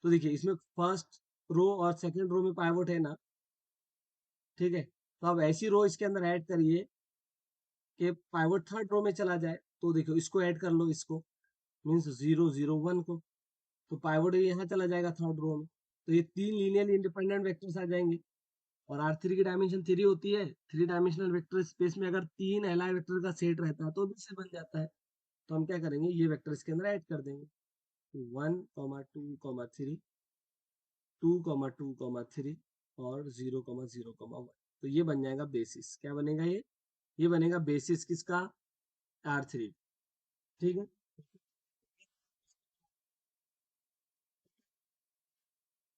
तो देखिए इसमें फर्स्ट रो और सेकंड रो में पाइवोट है ना, ठीक है। तो अब ऐसी रो इसके अंदर ऐड करिए कि पाइवोट थर्ड रो में चला जाए। तो देखो इसको ऐड कर लो, इसको मीन्स 0 0 1 को, तो पाइवोट यहाँ चला जाएगा थर्ड रो में। तो ये 3 लीनियरली इंडिपेंडेंट वेक्टर्स आ जाएंगे। और R3 की डायमेंशन 3 होती है। 3 डायमेंशनल वेक्टर स्पेस में अगर 3 एलाइ वेक्टर का सेट रहता है तो भी से बन जाता है। तो हम क्या करेंगे, ये वेक्टर इसके अंदर ऐड कर देंगे, 1 2 3, 2 2 3 और 0 0 1। तो ये बन जाएगा बेसिस। क्या बनेगा ये बनेगा बेसिस किसका, R3। ठीक है।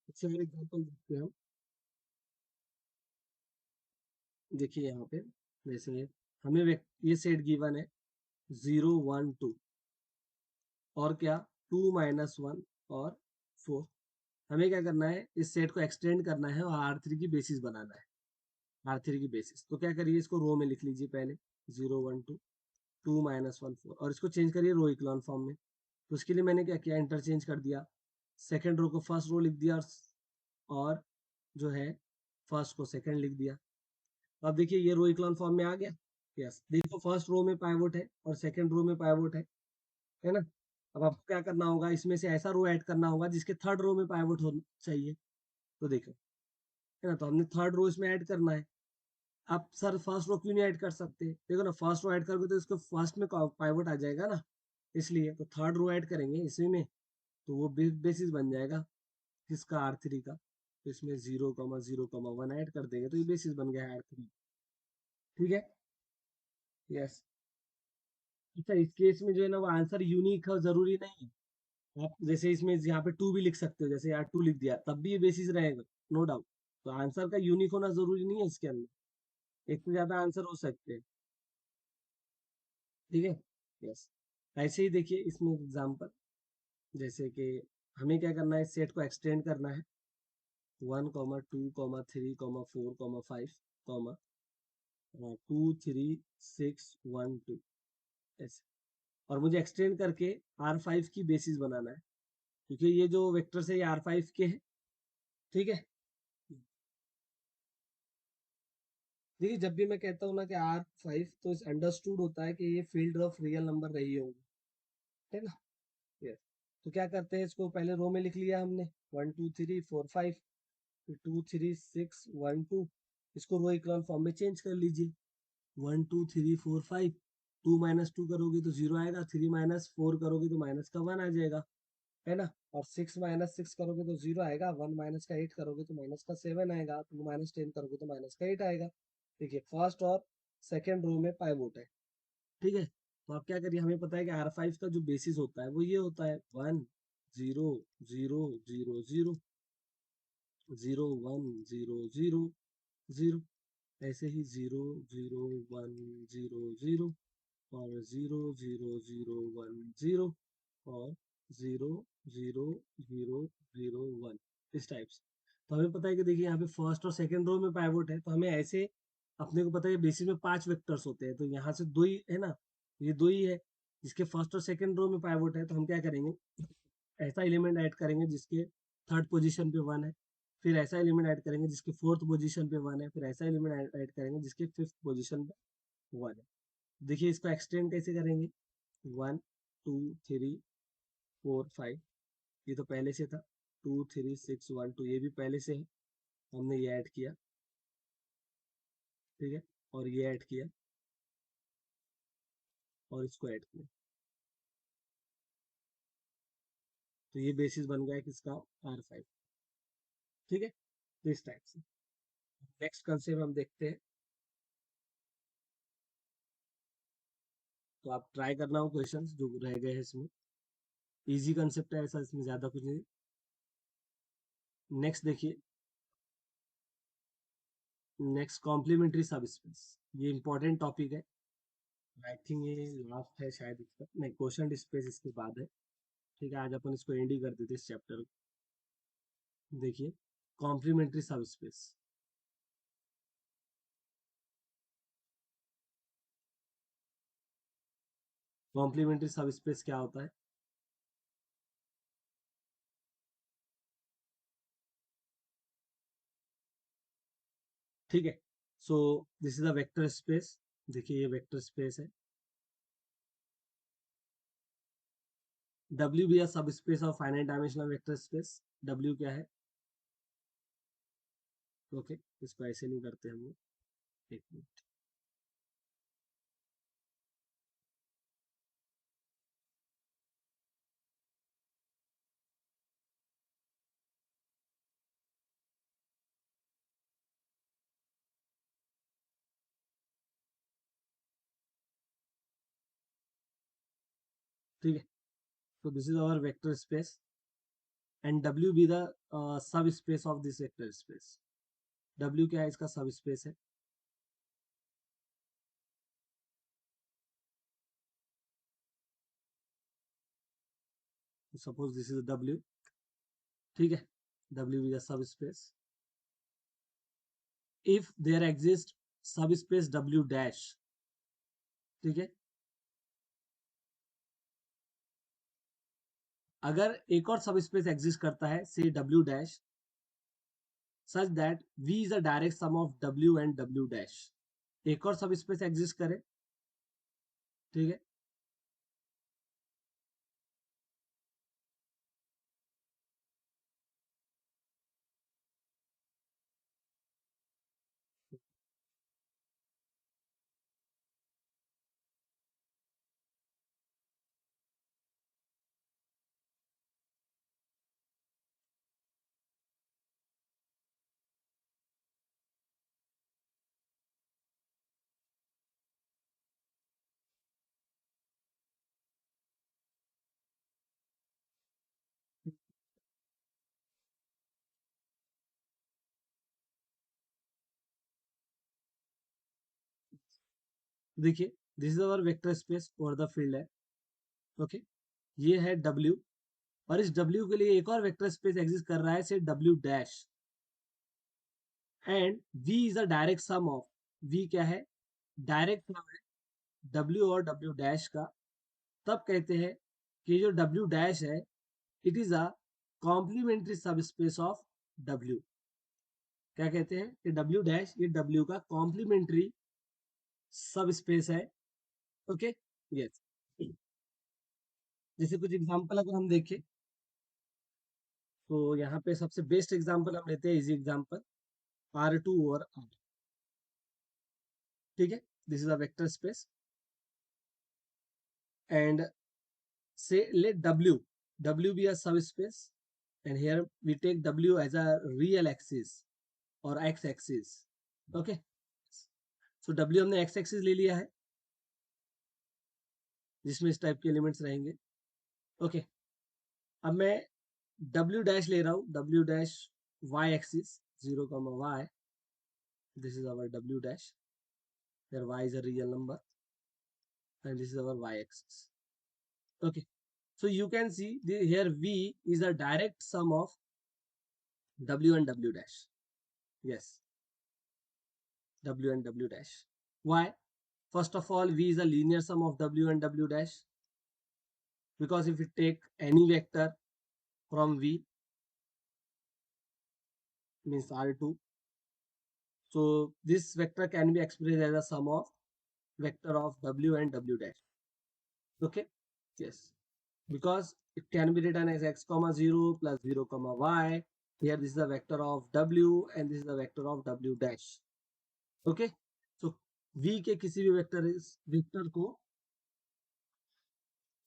इससे मेरे एग्जाम्पल देखते हैं हम। देखिए यहाँ पे जैसे हमें ये सेट गिवन है 0 1 2 और क्या 2 माइनस 1 और 4। हमें क्या करना है, इस सेट को एक्सटेंड करना है और R3 की बेसिस बनाना है। R3 की बेसिस तो क्या करिए, इसको रो में लिख लीजिए पहले, 0 1 2 2 माइनस 1 4 और इसको चेंज करिए रो इक्लॉन फॉर्म में। तो उसके लिए मैंने क्या किया, इंटरचेंज कर दिया। सेकेंड रो को फर्स्ट रो लिख दिया और जो है फर्स्ट को सेकेंड लिख दिया। अब देखिए ये रो इक्लॉन फॉर्म में आ गया। यस, देखो फर्स्ट रो में पाइवोट है और सेकेंड रो में पाइवोट है ना। अब आपको क्या करना होगा, इसमें से ऐसा रो ऐड करना होगा जिसके थर्ड रो में पाइवोट होना चाहिए। तो देखो है ना, तो हमने थर्ड रो इसमें ऐड करना है। आप सर फर्स्ट रो क्यों नहीं ऐड कर सकते, देखो ना फर्स्ट रो ऐड करोगे तो इसको फर्स्ट में पाइवोट आ जाएगा ना, इसलिए तो थर्ड रो ऐड करेंगे इसी में। तो वो बेसिस बन जाएगा किसका, R3 का। तो इसमें 0 0 1 ऐड कर देंगे तो ये बेसिस बन गया है R3। ठीक है। यस। अच्छा इस केस में जो है ना वो आंसर यूनिक है, जरूरी नहीं है। आप जैसे इसमें यहाँ पे 2 भी लिख सकते हो, जैसे यहाँ 2 लिख दिया तब भी ये बेसिस रहेगा, नो डाउट। तो आंसर का यूनिक होना जरूरी नहीं है इसके अंदर, एक से ज्यादा आंसर हो सकते हैं। ठीक है। यस। ऐसे ही देखिए इसमें एग्जांपल, जैसे कि हमें क्या करना है, इस सेट को एक्सटेंड करना है 1 2 3 4 5 2 3 6 1 2 ऐसे। और मुझे एक्सटेंड करके R5 की बेसिस बनाना है, क्योंकि ये जो वेक्टर्स है ये R5 के हैं। ठीक है। देखिए जब भी मैं कहता हूँ ना कि R5, तो इस अंडरस्टूड होता है कि ये फील्ड ऑफ रियल नंबर रही होगी, है ना। यस। तो क्या करते हैं, इसको पहले रो में लिख लिया हमने 1 2 3 4 5, 2 3 6 1 2। इसको रो इक्लॉन फॉर्म में चेंज कर लीजिए, 1 2 3 4 5। 2 माइनस 2 करोगे तो 0 आएगा, 3 माइनस 4 करोगे तो माइनस का 1 आ जाएगा, है ना। और 6 माइनस 6 करोगे तो 0 आएगा, 1 माइनस का 8 करोगे तो माइनस का 7 आएगा, 2 माइनस 10 करोगे तो माइनस का 8 आएगा। देखिए फर्स्ट और सेकेंड रो में पाइवोट है। ठीक है। तो आप क्या करिए, हमें पता है कि R5 का जो बेसिस होता है वो ये होता है 1 0 0 0 0 0 1 0 0 0। ऐसे ही 0 0 1 0 0 और 0 0 0 1 0 और 0 0 0 0 1, इस टाइप से। तो हमें पता है कि देखिए यहाँ पे फर्स्ट और सेकंड रो में पाइवोट है, तो हमें ऐसे अपने को पता है बेसिस में 5 वेक्टर्स होते हैं, तो यहाँ से 2 ही है ना, ये 2 ही है जिसके फर्स्ट और सेकंड रो में पाइवोट है। तो हम क्या करेंगे, ऐसा एलिमेंट ऐड करेंगे जिसके थर्ड पोजीशन पे 1 है, फिर ऐसा एलिमेंट ऐड करेंगे जिसके फोर्थ पोजीशन पे 1 है, फिर ऐसा एलिमेंट ऐड करेंगे जिसके फिफ्थ पोजीशन पे 1 है। देखिए इसको एक्सटेंड कैसे करेंगे, 1 2 3 4 5, ये तो पहले से था। 2 3 6 1 2, ये भी पहले से है, हमने ये ऐड किया। ठीक है। और ये ऐड किया और इसको ऐड किया, तो ये बेसिस बन गया किसका, R5। ठीक है। तो इस टाइप से नेक्स्ट कंसेप्ट हम देखते हैं। तो आप ट्राई करना हो क्वेश्चंस जो रह गए हैं इसमें, इजी कंसेप्ट है, ऐसा इसमें ज्यादा कुछ नहीं। नेक्स्ट देखिए, नेक्स्ट कॉम्प्लीमेंट्री सब स्पेस, ये इंपॉर्टेंट टॉपिक है। आई थिंक ये लास्ट है शायद इसका, नहीं क्वेश्चन स्पेस इसके बाद है। ठीक है, आज अपन इसको एंड ही कर देते इस चैप्टर को। देखिए, complementary sub space. Complementary sub space क्या होता है? ठीक है, so this is a vector space. देखिए ये वेक्टर स्पेस है। W भी है सब space of finite dimensional vector space. W क्या है? ओके, इसको ऐसे नहीं करते हम लोग। एक मिनट। ठीक है, so this is our vector space and W be the subspace of this vector space. W क्या है? इसका सबस्पेस है। Suppose this is W। ठीक है, W be the subspace if there exists subspace W dash। ठीक है, अगर एक और सबस्पेस एग्जिस्ट करता है से W dash such that V is a direct sum of W and W dash। एक और सबस्पेस एग्जिस्ट करे, ठीक है, देखिए this is our vector space और द फील्ड है। ओके, ये है W और इस W के लिए एक और वेक्टर स्पेस एग्जिस्ट कर रहा है से W dash and V is a direct sum of. V क्या है? डायरेक्ट सम है W और W डैश का। तब कहते हैं कि जो W डैश है it is a complementary subspace of W। क्या कहते हैं कि W डैश ये W का कॉम्प्लीमेंट्री सब स्पेस है। Okay, yes. जैसे कुछ एग्जांपल अगर हम देखें तो यहाँ पे सबसे बेस्ट एग्जांपल हम लेते हैं, इजी एग्जांपल R2 और R। ठीक है, this is a vector space and say let W be a subspace and here we take W as a real axis or x axis। okay, so W हमने x axis ले लिया है जिसमें इस type के elements रहेंगे। Okay, अब मैं W डैश ले रहा हूँ, W dash y axis 0, y, this is our W dash where y is a real number and this is our y axis। okay, so you can see here V is a direct sum of W and W dash। yes, W and W dash। why? First of all, V is a linear sum of W and W dash because if we take any vector from V means R2, so this vector can be expressed as a sum of vector of W and W dash। okay, yes, because it can be written as x comma 0 plus 0 comma y। here this is the vector of W and this is the vector of W dash। okay, so V के किसी भी vector को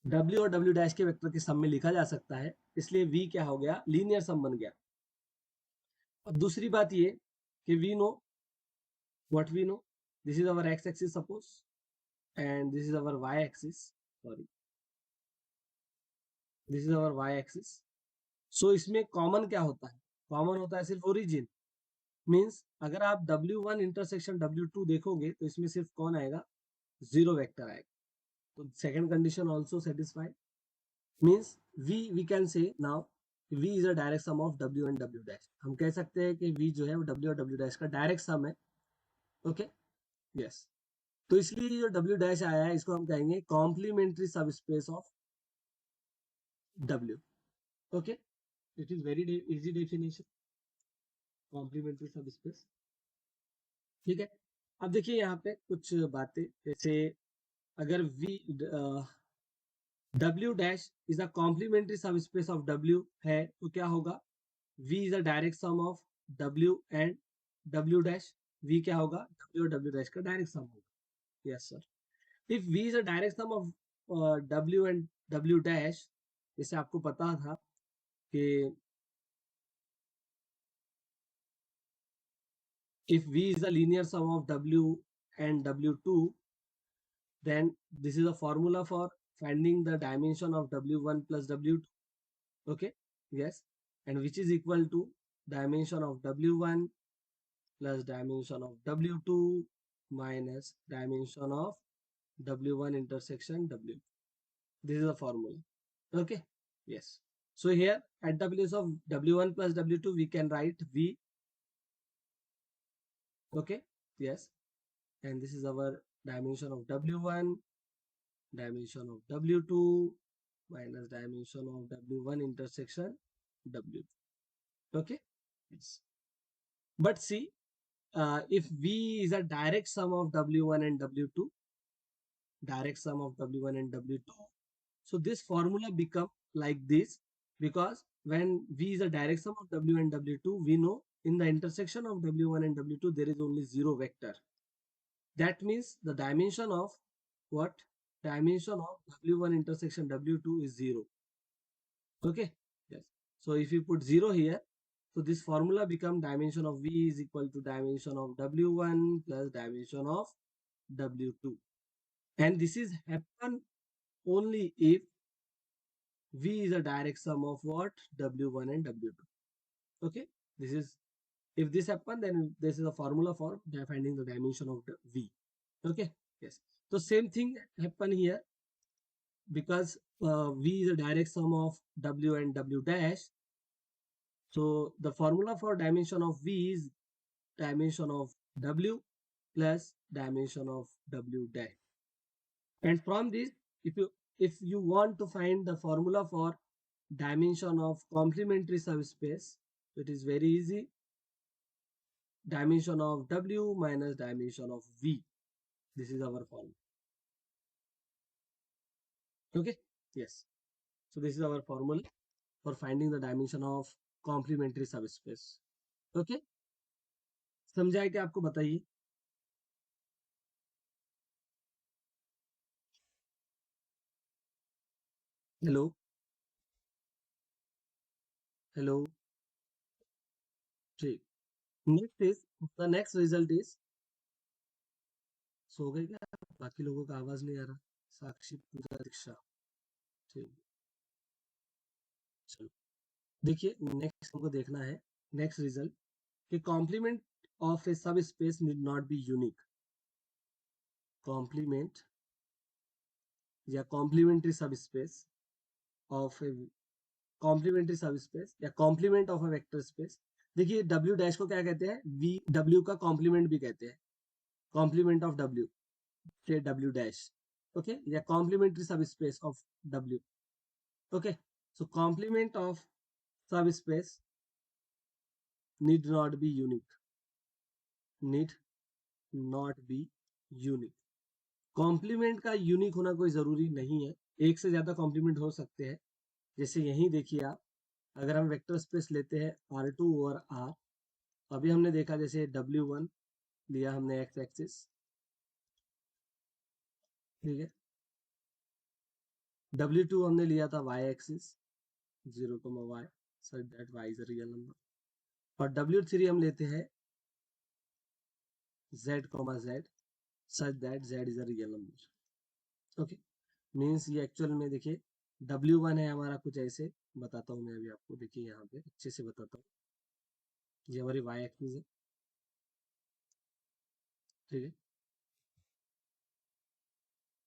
W और W dash के vector के सम में लिखा जा सकता है, इसलिए V क्या हो गया? लीनियर सम बन गया। और दूसरी बात ये कि we know what we know, this is our x axis suppose and this is our y axis, sorry this is our y axis. So इसमें कॉमन क्या होता है? कॉमन होता है सिर्फ ओरिजिन। मींस अगर आप W1 इंटरसेक्शन W2 देखोगे तो इसमें सिर्फ कौन आएगा? जीरो वेक्टर आएगा. तो second condition also satisfied. Means we can say now v is a direct sum of w and w dash. हम कह सकते हैं कि v जो है वो w और w dash का डायरेक्ट सम है. Okay, yes. तो इसलिए जो w dash आया है इसको हम कहेंगे complementary sub space of w. Okay, it is very easy definition, complementary sub space. ठीक है. अब देखिए यहाँ पे कुछ बातें, जैसे अगर v w dash is a complementary subspace of w है तो क्या होगा, v is a direct sum of w and w dash. v क्या होगा, w और w dash का डायरेक्ट सम होगा. Yes sir. If v is a direct sum of w and w dash, जैसे आपको पता था कि if v is a linear sum of w and w2, then this is a formula for finding the dimension of w1 plus w2. Okay, yes, and which is equal to dimension of w1 plus dimension of w2 minus dimension of w1 intersection w. This is the formula. Okay, yes. So here at the place of w1 plus w2 we can write v. Okay, yes, and this is our dimension of w1, dimension of w2 minus dimension of w1 intersection w. Okay, yes. But see, if v is a direct sum of w1 and w2, direct sum of w1 and w2, so this formula become like this, because when v is a direct sum of w and w2, we know in the intersection of w1 and w2 there is only zero vector. That means the dimension of what, dimension of w1 intersection w2 is 0. Okay, yes. So if you put 0 here, so this formula become dimension of v is equal to dimension of w1 plus dimension of w2. And this is happen only if v is a direct sum of what, w1 and w2. Okay, this is, if this happen, then this is a formula for finding the dimension of the v. Okay, yes. So same thing happen here, because v is a direct sum of w and w dash. So the formula for dimension of v is dimension of w plus dimension of w dash. And from this, if you want to find the formula for dimension of complementary subspace, it is very easy. Dimension of w minus dimension of v. This is our formula. Okay, yes. So this is our formula for finding the dimension of complementary subspace. Okay, समझा है क्या आपको, बताइए. Hello, hello. ठीक. Next is, the next result is, सो गए क्या, बाकी लोगों का आवाज नहीं आ रहा. साक्षी, पूजा, दीक्षा. ठीक, चलो. देखिए नेक्स्ट हमको देखना है, नेक्स्ट रिजल्ट, कि complement of a sub space need not be unique. Complement या complementary sub space of a, complementary sub space या complement of a vector space. देखिए डब्ल्यू डैश को क्या कहते हैं, वी डब्ल्यू का कॉम्प्लीमेंट भी कहते हैं, कॉम्प्लीमेंट ऑफ डब्ल्यू से डब्ल्यू डैश. ओके, या कॉम्प्लीमेंट्री सब स्पेस ऑफ डब्ल्यू. Okay, so complement of sub space need not be unique, need not be unique. Complement का यूनिक होना कोई जरूरी नहीं है, एक से ज्यादा कॉम्प्लीमेंट हो सकते हैं. जैसे यहीं देखिए आप, अगर हम वेक्टर स्पेस लेते हैं R2 और R, अभी हमने देखा जैसे W1 लिया हमने एक्स एक्सिस, ठीक है. W2 हमने लिया था Y axis, 0, y, such that y is a real number. और W3 हम लेते हैं z, z, such that z is a real number. Okay, means ये एक्चुअल में देखिए W1 है हमारा कुछ ऐसे, बताता हूँ मैं अभी आपको, देखिए यहाँ पे अच्छे से बताता हूँ. ये हमारी y एक्सिस है, ठीक है.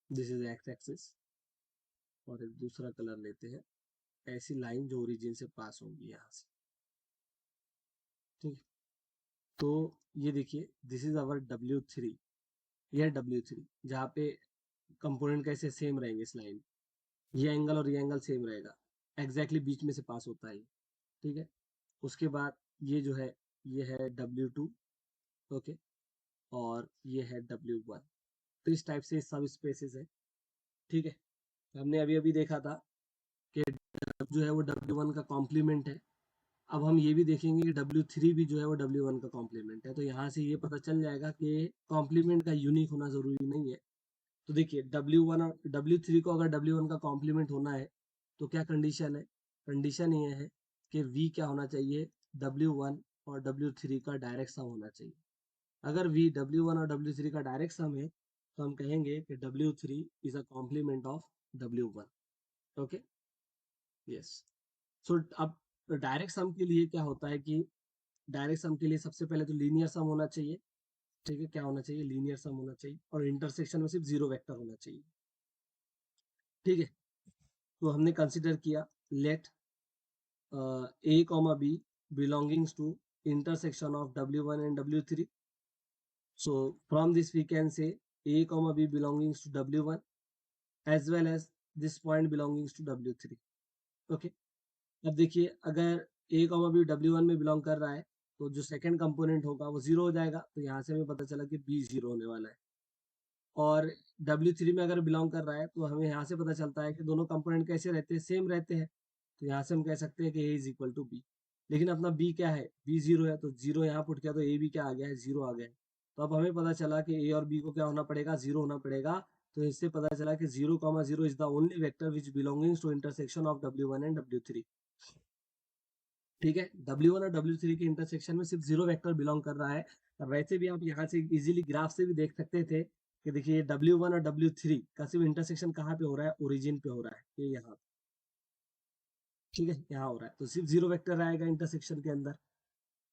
दिस इज एक्स एक्सिस, और एक दूसरा कलर लेते हैं, ऐसी लाइन जो ओरिजिन से पास होगी यहाँ से, ठीक है। तो ये देखिए दिस इज अवर W3, यह W3 जहाँ पे कंपोनेंट कैसे सेम रहेंगे इस लाइन, ये एंगल और ये एंगल सेम रहेगा, एग्जैक्टली बीच में से पास होता है, ठीक है। उसके बाद ये जो है ये है W2, ओके, और ये है W1। तो इस टाइप से सब स्पेसेस है, ठीक है। हमने अभी अभी देखा था कि जो है वो W1 का कॉम्प्लीमेंट है। अब हम ये भी देखेंगे कि W3 भी जो है वो W1 का कॉम्प्लीमेंट है। तो यहाँ से ये पता चल जाएगा कि कॉम्प्लीमेंट का यूनिक होना जरूरी नहीं है। तो देखिए W1 और W3 को अगर W1 का कॉम्प्लीमेंट होना है तो क्या कंडीशन है, कंडीशन ये है कि V क्या होना चाहिए, W1 और W3 का डायरेक्ट सम होना चाहिए। अगर V W1 और W3 का डायरेक्ट सम है तो हम कहेंगे कि W3 is a complement of W1, okay, yes. So अब डायरेक्ट सम के लिए क्या होता है कि डायरेक्ट सम के लिए सबसे पहले तो लीनियर सम होना चाहिए, ठीक है। क्या होना चाहिए, लीनियर सम होना चाहिए, और इंटरसेक्शन में सिर्फ जीरो वेक्टर होना चाहिए, ठीक है। तो हमने कंसिडर किया late a comma b belongs to intersection of W1 and W3. So from this we can say a comma b belongs to W1 as well as this point belongs to W3, okay. अब देखिए अगर a comma B W1 में belong कर रहा है तो जो second component होगा वो जीरो हो जाएगा, तो यहाँ से हमें पता चला कि b जीरो होने वाला है। और W3 में अगर बिलोंग कर रहा है तो हमें यहाँ से पता चलता है कि दोनों कंपोनेंट कैसे रहते हैं, सेम रहते हैं। तो यहाँ से हम कह सकते हैं कि a is equal to b. लेकिन अपना b क्या है, b जीरो है, तो जीरो यहाँ पुट किया तो a भी क्या आ गया है, जीरो आ गया है। तो अब हमें पता चला कि a और b को क्या होना पड़ेगा, जीरो होना पड़ेगा। तो इससे पता चला कि 0,0 is the only vector which belongings to intersection of W1 and W3, ठीक है। W1 और W3 के इंटरसेक्शन में सिर्फ जीरो वेक्टर बिलोंग कर रहा है। वैसे भी आप यहाँ से इजीली ग्राफ से भी देख सकते थे कि देखिए W1 और W3 का सिर्फ इंटरसेक्शन कहाँ पे हो रहा है, ओरिजिन पे हो रहा है, ये यहाँ, ठीक है, यहाँ हो रहा है। तो सिर्फ जीरो वेक्टर आएगा इंटरसेक्शन के अंदर,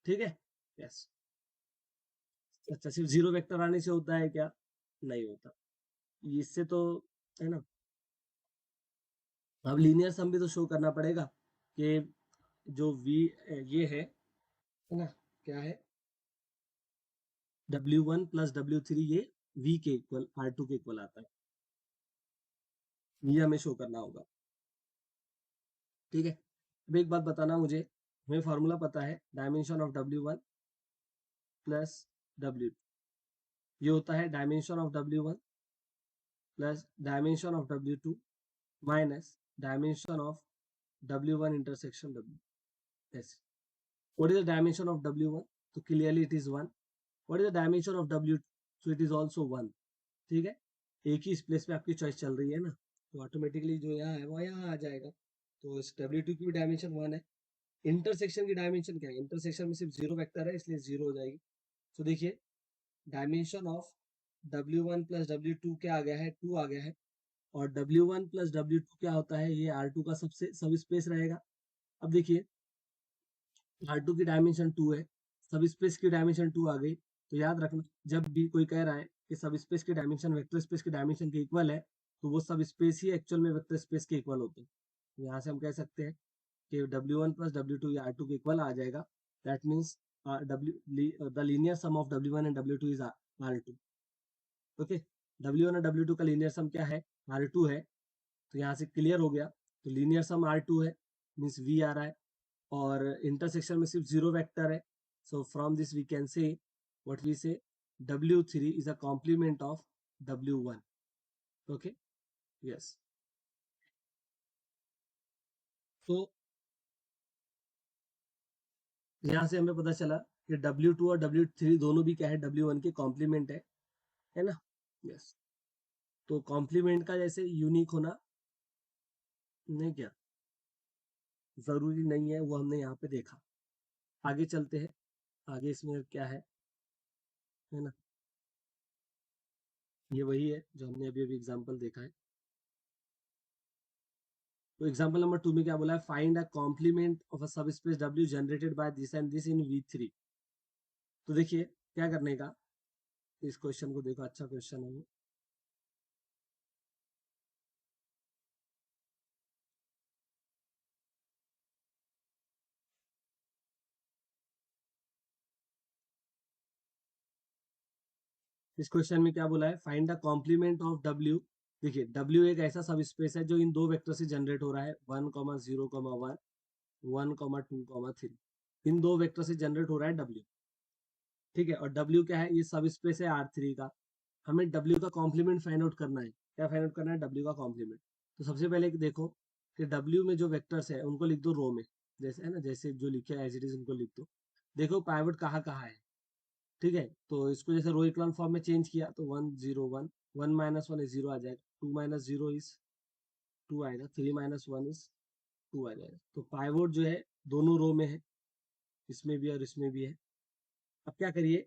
ठीक है, यस। अच्छा, सिर्फ जीरो वेक्टर आने से होता है क्या, नहीं होता, इससे तो, है ना। अब लीनियर सम भी तो शो करना पड़ेगा कि जो V ये है ना, क्या है, W1 प्लस W3 ये V के इक्वल R2 के इक्वल आता है, ये हमें शो करना होगा, ठीक है। अब एक बात बताना मुझे, हमें फार्मूला पता है dimension of W1 plus W, ये होता है dimension of W1 plus dimension of W2 minus dimension of W1 intersection W, ऐसे। What is the dimension of W1? तो clearly it is 1. What is the dimension of W2? So it is also 1. ठीक है, एक ही इस place पे आपकी choice चल रही है ना, तो ऑटोमेटिकली जो यहाँ है वो यहाँ आ जाएगा। तो इस W2 की भी डायमेंशन 1 है। इंटरसेक्शन की डायमेंशन क्या है, इंटरसेक्शन में सिर्फ जीरो वेक्टर है इसलिए जीरो हो जाएगी। तो देखिए dimension of W1 plus W2 क्या आ गया है, 2 आ गया है। और W1 प्लस W2 क्या होता है, ये R2 का सबसे सब स्पेस रहेगा। अब देखिए R2 की डायमेंशन 2 है, सब स्पेस की डायमेंशन 2 आ गई। तो याद रखना जब भी कोई कह रहा है कि सब स्पेस की डायमेंशन वेक्टर स्पेस की डायमेंशन के इक्वल है, तो वो सब स्पेस ही एक्चुअल में वेक्टर स्पेस के इक्वल होते हैं। तो यहाँ से हम कह सकते हैं कि W1 प्लस W2 या R2 के इक्वल आ जाएगा। That means the linear sum of W1 and W2 is R2, okay. W1 और W2 का लीनियर सम क्या है, R2 है। तो यहाँ से क्लियर हो गया, तो लीनियर सम R2 है, मीन्स V आ रहा है, और इंटरसेक्शन में सिर्फ जीरो वेक्टर है। So from this we can say what we say W3 is a complement of W1, okay, yes. तो यहाँ से हमें पता चला कि W2 और W3 दोनों भी क्या है, W1 के कॉम्प्लीमेंट है ना, यस। तो कॉम्प्लीमेंट का जैसे यूनिक होना नहीं क्या जरूरी नहीं है, वो हमने यहाँ पे देखा। आगे चलते हैं, आगे इसमें क्या है ना, ये वही है जो हमने अभी अभी एग्जाम्पल देखा है। तो एग्जांपल नंबर 2 में क्या बोला है, find a complement of a subspace W generated by this and this in V3। तो देखिए क्या करने का, इस क्वेश्चन को देखो, अच्छा क्वेश्चन है ये। इस क्वेश्चन में क्या बोला है, find the complement of W. देखिए डब्ल्यू एक ऐसा सब स्पेस है जो इन दो वेक्टर से जनरेट हो रहा है, 1,0,1, 1,2,3, इन दो वेक्टर से जनरेट हो रहा है डब्ल्यू। ठीक है, और डब्ल्यू क्या है, ये सब स्पेस है R3 का। हमें डब्ल्यू का कॉम्प्लीमेंट फाइंड आउट करना है। क्या फाइंड आउट करना है, डब्ल्यू का कॉम्प्लीमेंट। तो सबसे पहले देखो कि डब्ल्यू में जो वेक्टर्स है उनको लिख दो रो में, जैसे है ना, जैसे जो लिखे है एज इट इज उनको लिख दो। देखो पाइवट कहाँ कहाँ है। ठीक है, तो इसको जैसे रो इक्लान फॉर्म में चेंज किया तो 1,0,1, 1 - 1 इज 0 आ जाएगा, 2 - 0 इज 2 आएगा, 3 - 1 इज 2 आ जाएगा। तो पाइवट जो है दोनों रो में है, इसमें भी और इसमें भी है। अब क्या करिए,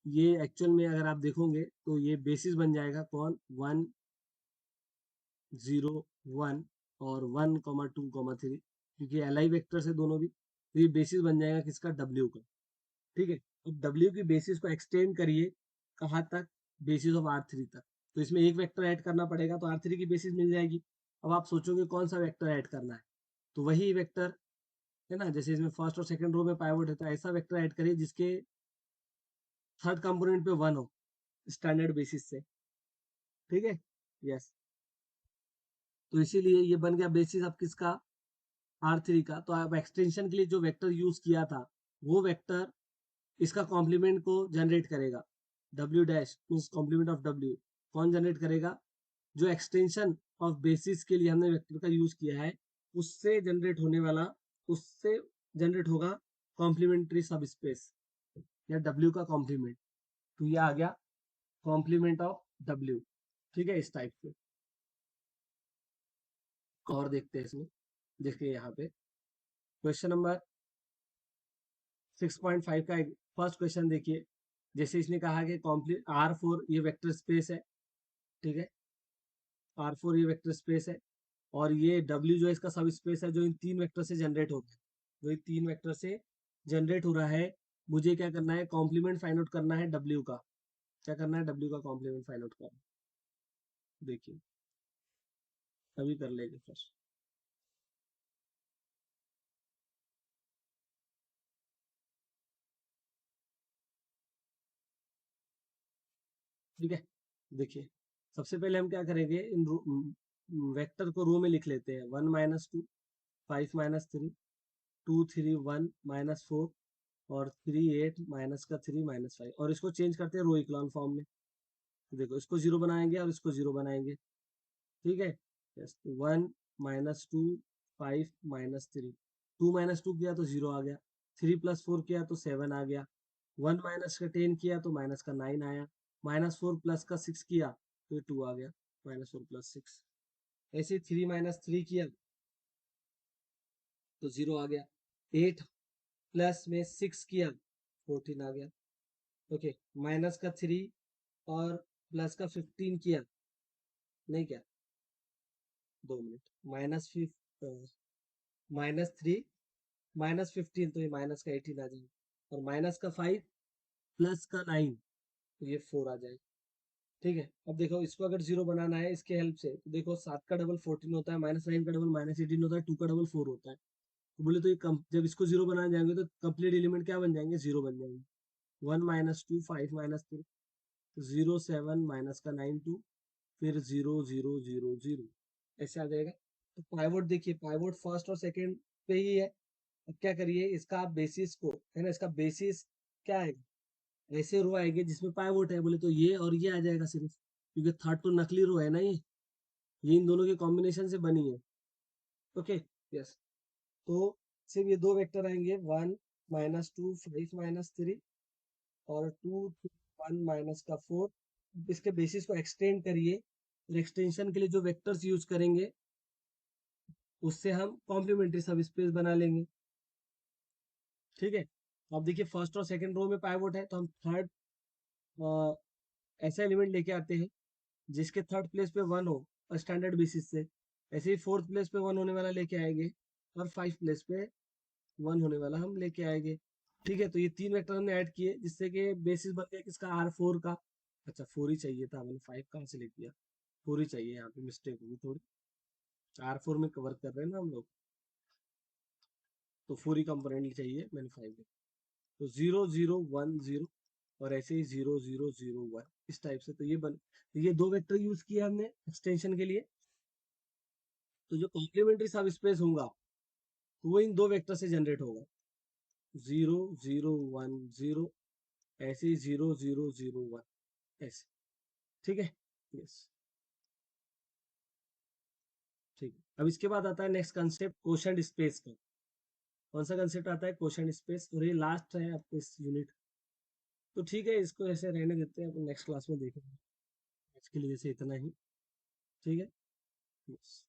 ये एक्चुअल में अगर आप देखोगे तो ये बेसिस बन जाएगा कौन, 1,0,1 और 1,2,3, क्योंकि एल आई वेक्टर्स है दोनों भी, तो ये बेसिस बन जाएगा किसका, डब्ल्यू का। ठीक है, अब डब्ल्यू की बेसिस को एक्सटेंड करिए कहाँ तक, बेसिस ऑफ R3 तक। तो इसमें एक वेक्टर ऐड करना पड़ेगा तो R3 की बेसिस मिल जाएगी। अब आप सोचोगे कौन सा वेक्टर ऐड करना है, तो वही वेक्टर है ना, जैसे इसमें फर्स्ट और सेकंड रो में पाइवट है तो ऐसा वेक्टर ऐड करिए जिसके थर्ड कंपोनेंट पे 1 हो, स्टैंडर्ड बेसिस से। ठीक है, यस। तो इसीलिए ये बन गया बेसिस अब किसका, R3 का। तो अब एक्सटेंशन के लिए जो वेक्टर यूज किया था वो वेक्टर इसका कॉम्प्लीमेंट को जनरेट करेगा। W dash means complement of W कौन जनरेट करेगा, जो एक्सटेंशन ऑफ बेसिस के लिए हमने वेक्टर का यूज किया है उससे जनरेट होने वाला, उससे जनरेट होगा कॉम्प्लीमेंट्री सब स्पेस या W का कॉम्प्लीमेंट। तो ये आ गया कॉम्प्लीमेंट ऑफ W। ठीक है, इस टाइप से। और देखते हैं इसमें, देखिए यहाँ पे क्वेश्चन नंबर 6.5 का फर्स्ट क्वेश्चन देखिए। जैसे इसने कहा कि कॉम्प्लीट R4 ये वेक्टर स्पेस है। ठीक है, R4 ये वेक्टर स्पेस है, और ये W जो है इसका सब स्पेस है जो इन तीन वेक्टर से जनरेट होता है, जो इन तीन वेक्टर से जनरेट हो रहा है। मुझे क्या करना है, कॉम्प्लीमेंट फाइंड आउट करना है W का। क्या करना है, W का कॉम्प्लीमेंट फाइंड आउट करना है। देखिए अभी कर लेंगे फर्स्ट। ठीक है, देखिए सबसे पहले हम क्या करेंगे, इन वेक्टर को रो में लिख लेते हैं। 1 - 2, 5 - 3, 2, 3, 1 - 4 और 3, 8 -3 -5, और इसको चेंज करते हैं रो इक्लान फॉर्म में। देखो इसको जीरो बनाएंगे और इसको जीरो बनाएंगे। ठीक है, यस। 1 - 2, 5 - 3, 2 - 2 किया तो जीरो आ गया, 3 + 4 किया तो 7 आ गया, 1 - 10 किया तो -9 आया, -4 + 6 किया तो 2 आ गया, -4 + 6। ऐसे 3 - 3 किया तो जीरो आ गया, 8 + 6 किया 14 आ गया। ओके, -3 और +15 किया, नहीं क्या, 2 मिनट, -3 तो ये -18 आ जाएगा, और -5 +9 तो ये 4 आ जाएगा। ठीक है, अब देखो इसको अगर जीरो बनाना है इसके हेल्प से, तो देखो 7 का डबल 14 होता है, -9 का डबल -18 होता है, 2 का डबल 4 होता है। तो बोले तो ये जब इसको जीरो बनाने जाएंगे तो कंप्लीट एलिमेंट क्या बन जाएंगे, जीरो बन जाएंगे। 1 - 2, 5 - 3, 0 7 -9 2, फिर 0 0 0 0, ऐसे आ जाएगा। तो पाइवोट देखिए, पाइवोट फर्स्ट और सेकंड पे ही है। अब क्या करिए, इसका आप बेसिस को, है ना, इसका बेसिस क्या है, ऐसे रो आएंगे जिसमें पाइवोट है, बोले तो ये और ये आ जाएगा सिर्फ, क्योंकि थर्ड तो नकली रो है ना, ये इन दोनों के कॉम्बिनेशन से बनी है। Okay, yes. तो सिर्फ ये दो वेक्टर आएंगे, 1 - 2, 5 - 3 और 2 1 -4। इसके बेसिस को एक्सटेंड करिए, और एक्सटेंशन के लिए जो वेक्टर्स यूज करेंगे उससे हम कॉम्प्लीमेंट्री सब स्पेस बना लेंगे। ठीक है, अब देखिए फर्स्ट और सेकंड रो में पाइवोट है, तो हम थर्ड ऐसा एलिमेंट लेके आते हैं जिसके थर्ड प्लेस पे 1 हो, स्टैंडर्ड बेसिस से। ऐसे ही फोर्थ प्लेस पे 1 होने वाला लेके आएंगे, और 5 प्लेस पे 1 होने वाला हम लेके आएंगे। ठीक है, तो ये तीन वेक्टर हमने ऐड किए जिससे कि बेसिस बन गया किसका, R4 का। अच्छा 4 ही चाहिए था, मैंने 5 कहाँ से लिख दिया, 4 ही चाहिए, यहाँ पे मिस्टेक हुई थोड़ी, R4 में कवर कर रहे हैं ना हम लोग, तो 4 ही कंपोनेंट चाहिए, मैंने 5 लिखा। तो 0 0 1 0, और ऐसे ही 0 0 0 1 इस टाइप से। तो ये दो वेक्टर यूज किए हमने एक्सटेंशन के लिए। तो जो कॉम्प्लीमेंट्री सब स्पेस होगा वो इन दो वेक्टर से जनरेट होगा, 0 0 1 0, ऐसे ही 0 0 0 1 ऐसे। ठीक है, यस, ठीक है। अब इसके बाद आता है नेक्स्ट कंसेप्ट क्वोशंट स्पेस का। कौन सा कंसेप्ट आता है? Quotient space. और ये लास्ट है आपके इस यूनिट। तो ठीक है, इसको ऐसे रहने देते हैं, अपन नेक्स्ट क्लास में देखेंगे। आज के लिए जैसे इतना ही। ठीक है, यस।